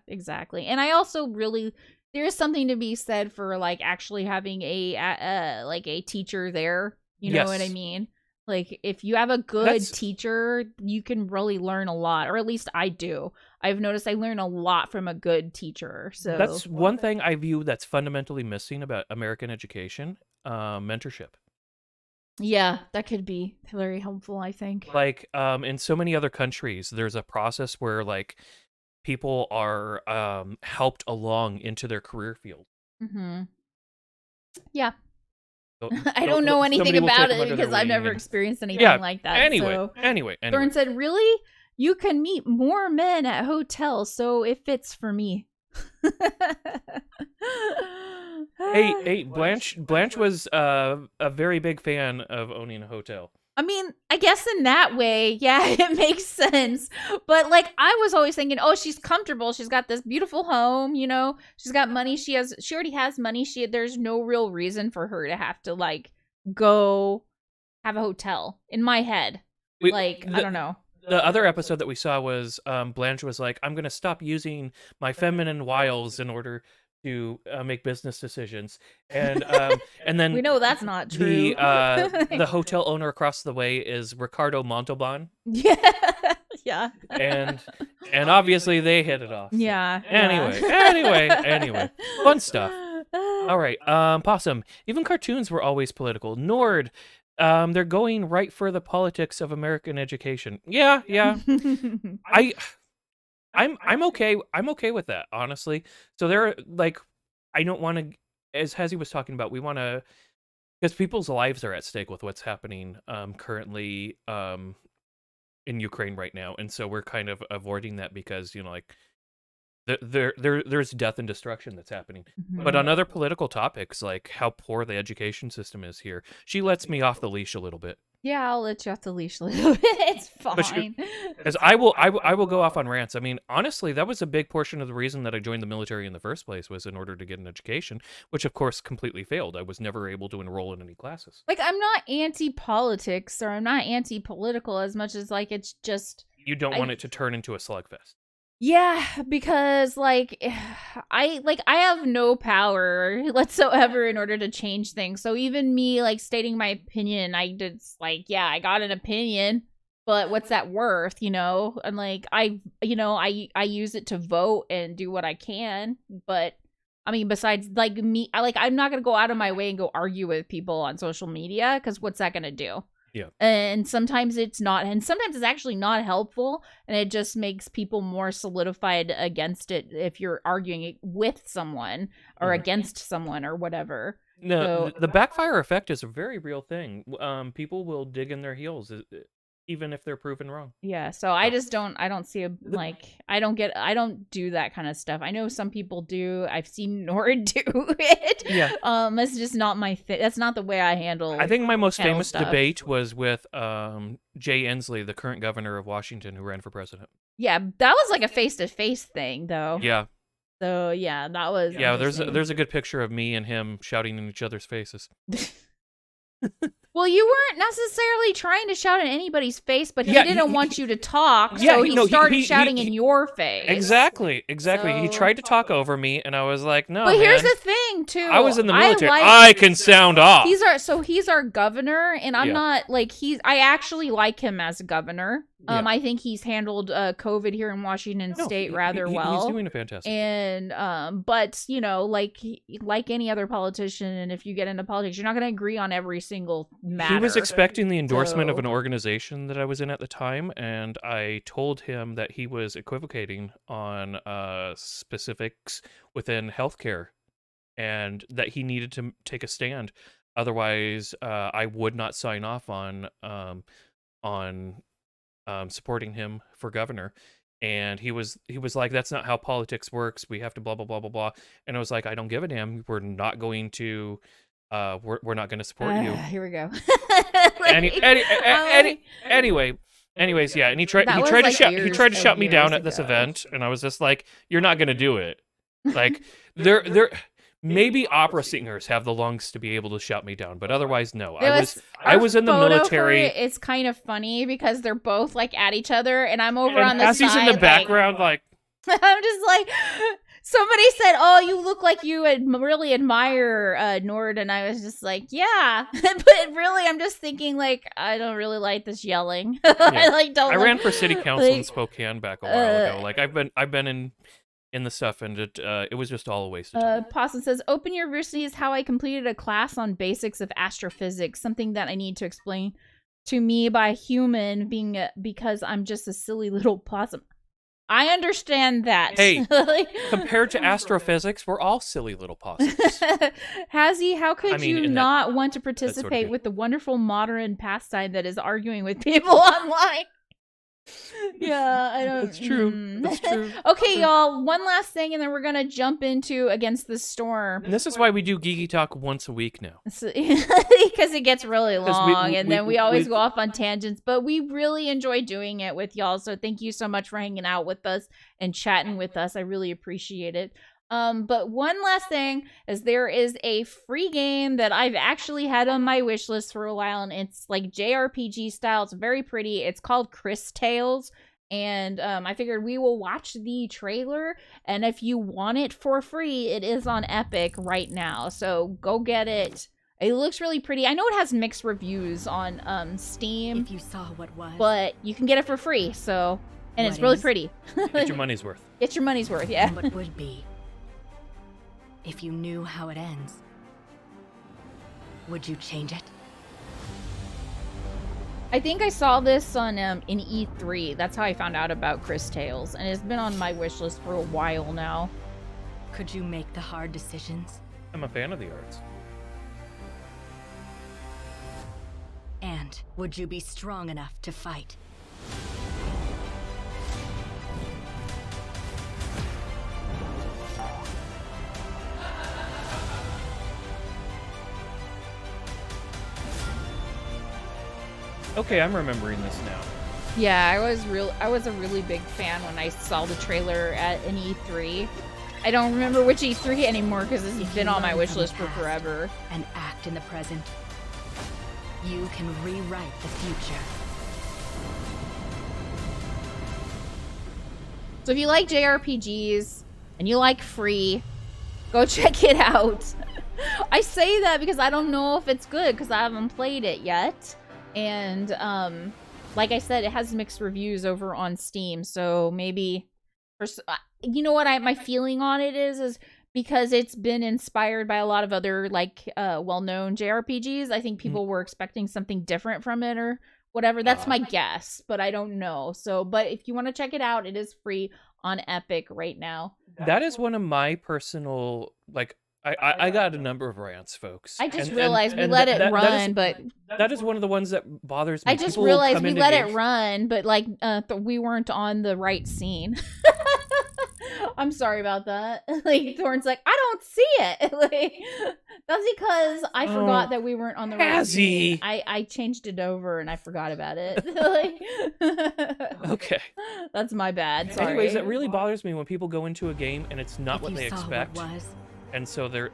exactly. And I also really, there is something to be said for like actually having a teacher there. You know what I mean? Like, if you have a good teacher, you can really learn a lot, or at least I do. I've noticed I learn a lot from a good teacher. So that's one thing I view that's fundamentally missing about American education, mentorship. Yeah, that could be very helpful, I think. Like, in so many other countries, there's a process where, like, people are helped along into their career field. Mm-hmm. Yeah. So, I don't know anything about it because I've never experienced anything like that. Anyway. Thorne said, really? You can meet more men at hotels, so it fits for me. Hey, Blanche was a very big fan of owning a hotel. I mean, I guess in that way, yeah, it makes sense. But like, I was always thinking, oh, she's comfortable. She's got this beautiful home, you know. She's got money. She already has money. There's no real reason for her to have to like go have a hotel. In my head, I don't know. The other episode that we saw was Blanche was like, I'm gonna stop using my feminine wiles in order to make business decisions, and then we know that's not true. The hotel owner across the way is Ricardo Montalban. Yeah. And obviously they hit it off. So. Yeah. Anyway, fun stuff. All right, Possum. Even cartoons were always political. Nord. They're going right for the politics of American education. Yeah. I'm okay. I'm okay with that, honestly. So they're like, I don't want to, as Hazzie was talking about, we want to, because people's lives are at stake with what's happening currently in Ukraine right now, and so we're kind of avoiding that because like there's death and destruction that's happening. Mm-hmm. But on other political topics, like how poor the education system is here, she lets me off the leash a little bit. Yeah, I'll let you off the leash a little bit. It's fine. Because I will go off on rants. I mean, honestly, that was a big portion of the reason that I joined the military in the first place, was in order to get an education, which of course completely failed. I was never able to enroll in any classes. Like, I'm not anti-politics or I'm not anti-political as much as like it's just you don't want it to turn into a slugfest. Yeah, because like I have no power whatsoever in order to change things. So even me like stating my opinion, I just like, yeah, I got an opinion, but what's that worth, And like I use it to vote and do what I can, but I mean, besides like me, I'm not going to go out of my way and go argue with people on social media, cuz what's that going to do? Yeah. And sometimes it's not, and sometimes it's actually not helpful, and it just makes people more solidified against it if you're arguing with someone or against someone or whatever. No, the backfire effect is a very real thing. People will dig in their heels even if they're proven wrong. Yeah, so I don't see I don't do that kind of stuff. I know some people do. I've seen Nord do it. Yeah. It's just not my thing. That's not the way I handle. I think my most famous stuff. debate was with Jay Inslee, the current governor of Washington, who ran for president. Yeah, that was like a face-to-face thing, though. Yeah. So yeah, that was. Yeah, there's a good picture of me and him shouting in each other's faces. Well, you weren't necessarily trying to shout in anybody's face, but he didn't want you to talk, so he started shouting in your face. Exactly. So... He tried to talk over me, and I was like, no, But here's the thing, too. I was in the military. I can sound off. He's our governor, and I'm not, like, I actually like him as a governor. I think he's handled COVID here in Washington State rather well. He's doing a fantastic job. And, but, like any other politician, and if you get into politics, you're not going to agree on every single matter. He was expecting the endorsement of an organization that I was in at the time, and I told him that he was equivocating on specifics within healthcare, and that he needed to take a stand. Otherwise, I would not sign off on supporting him for governor. And he was like, that's not how politics works. We have to blah blah blah blah blah. And I was like, I don't give a damn. We're not going to we're not going to support you. Here we go. Anyways, yeah. And he tried to shut me down at this event, and I was just like, you're not going to do it. Like they're maybe opera singers have the lungs to be able to shut me down, but otherwise, no. I was in the military. It's kind of funny because they're both like at each other, and I'm over on the Hazzie's side. In the background, like I'm just like, Somebody said, "Oh, you look like you really admire Nord," and I was just like, "Yeah," but really, I'm just thinking like, I don't really like this yelling. Yeah. I ran for city council in Spokane back a while ago. Like I've been in the stuff, and it was just all a waste of time. Pawson says, "Open University is how I completed a class on basics of astrophysics, something that I need to explain to me by a human being because I'm just a silly little possum." I understand that. Hey, compared to astrophysics, we're all silly little possums. Hazzie, how could you not want to participate with the wonderful modern pastime that is arguing with people online? Yeah, I don't. That's true. That's true. Okay, y'all. One last thing, and then we're gonna jump into Against the Storm. And this is why we do Geeky Talk once a week now. Because it gets really long, and then we always go off on tangents. But we really enjoy doing it with y'all. So thank you so much for hanging out with us and chatting with us. I really appreciate it. But one last thing is there is a free game that I've actually had on my wish list for a while, and it's like JRPG style. It's very pretty. It's called Cris Tales, and I figured we will watch the trailer, and if you want it for free, it is on Epic right now, so go get it. It looks really pretty. I know it has mixed reviews on Steam, if you saw what was, but you can get it for free, so, and it's really pretty. Get your money's worth. Get your money's worth, yeah. What would be. If you knew how it ends, would you change it? I think I saw this on in E3. That's how I found out about Cris Tales, and it's been on my wish list for a while now. Could you make the hard decisions? I'm a fan of the arts. And would you be strong enough to fight? Okay, I'm remembering this now. Yeah, I was a really big fan when I saw the trailer at an E3. I don't remember which E3 anymore because it's been on my wish list for forever. And act in the present. You can rewrite the future. So if you like JRPGs and you like free, go check it out. I say that because I don't know if it's good because I haven't played it yet. And like I said, it has mixed reviews over on Steam, so maybe, you know what my feeling on it is because it's been inspired by a lot of other like well-known JRPGs. I think people were expecting something different from it or whatever. That's my guess, but I don't know. So, but if you want to check it out, it is free on Epic right now. That is one of my personal like. I got a number of rants, folks. I just realized we let it run, but that is one of the ones that bothers me. I just realized we let it run, but like we weren't on the right scene. I'm sorry about that. Like Thorn's like, I don't see it. Like that's because I forgot that we weren't on the right scene. I changed it over and I forgot about it. Like, okay, that's my bad. Sorry. Anyways, it really bothers me when people go into a game and it's not what they expect. And so they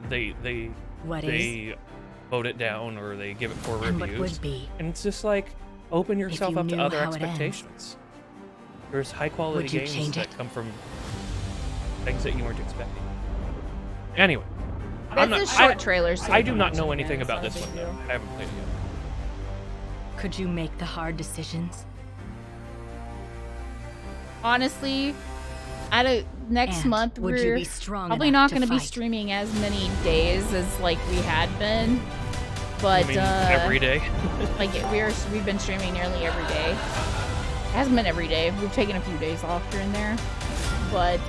vote it down or they give it poor reviews. And it's just like, open yourself up to other expectations. There's high quality games that come from things that you weren't expecting. Anyway, that's a short trailer. So I do not know anything about this one though. I haven't played it yet. Could you make the hard decisions? Honestly, next month we're probably not going to be streaming as many days as like we had been, but every day. Like we've been streaming nearly every day. It hasn't been every day. We've taken a few days off here and there, but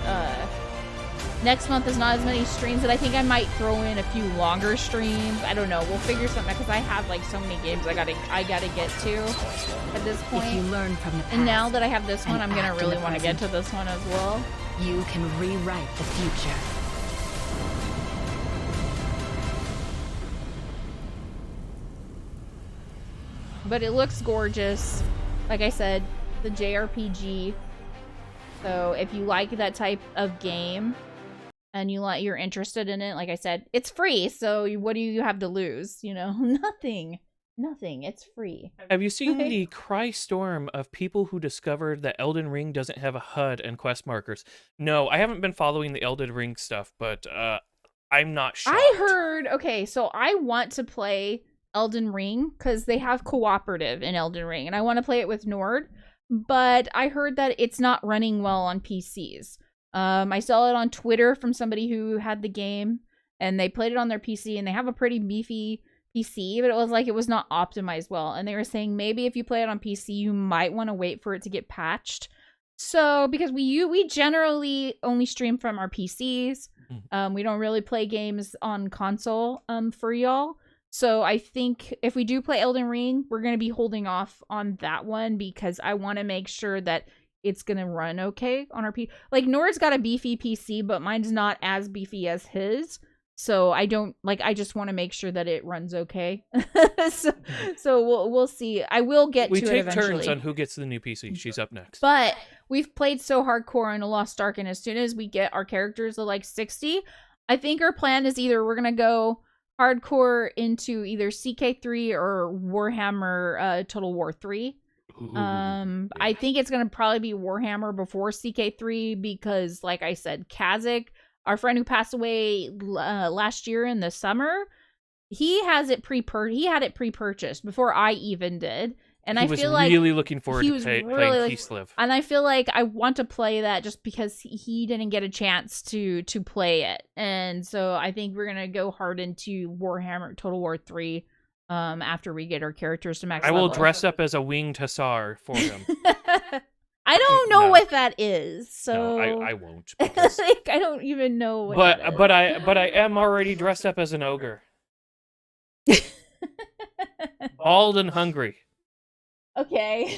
next month is not as many streams. But I think I might throw in a few longer streams. I don't know. We'll figure something out because I have like so many games I gotta get to at this point. If you learn from the past, and now that I have this one, I'm gonna really want to get to this one as well. You can rewrite the future. But it looks gorgeous. Like I said, the JRPG. So if you like that type of game and you're interested in it, like I said, it's free. So what do you have to lose? You know, nothing. Nothing. It's free. Have you seen the cry storm of people who discovered that Elden Ring doesn't have a HUD and quest markers? No, I haven't been following the Elden Ring stuff, but I'm not shocked. I heard, okay, so I want to play Elden Ring because they have cooperative in Elden Ring, and I want to play it with Nord, but I heard that it's not running well on PCs. I saw it on Twitter from somebody who had the game, and they played it on their PC, and they have a pretty beefy PC, but it was like it was not optimized well. And they were saying maybe if you play it on PC, you might want to wait for it to get patched. So, because we generally only stream from our PCs, we don't really play games on console for y'all. So I think if we do play Elden Ring, we're going to be holding off on that one because I want to make sure that it's going to run okay on our PC. Like, Nord's got a beefy PC, but mine's not as beefy as his. So I just want to make sure that it runs okay. so we'll see. I will get to it eventually. We take turns on who gets the new PC. She's up next. But we've played so hardcore in A Lost Ark, and as soon as we get our characters to like 60, I think our plan is either we're going to go hardcore into either CK3 or Warhammer Total War 3. I think it's going to probably be Warhammer before CK3 because, like I said, Kazakh, our friend who passed away last year in the summer, he had it pre-purchased before I even did. And I feel like he was really looking forward to playing Kislev. And I feel like I want to play that just because he didn't get a chance to play it. And so I think we're going to go hard into Warhammer Total War 3 after we get our characters to max level. I will dress up as a winged hussar for him. I don't know what that is, so no, I won't. Because... like, I don't even know what that is. But I am already dressed up as an ogre. Bald and hungry. Okay.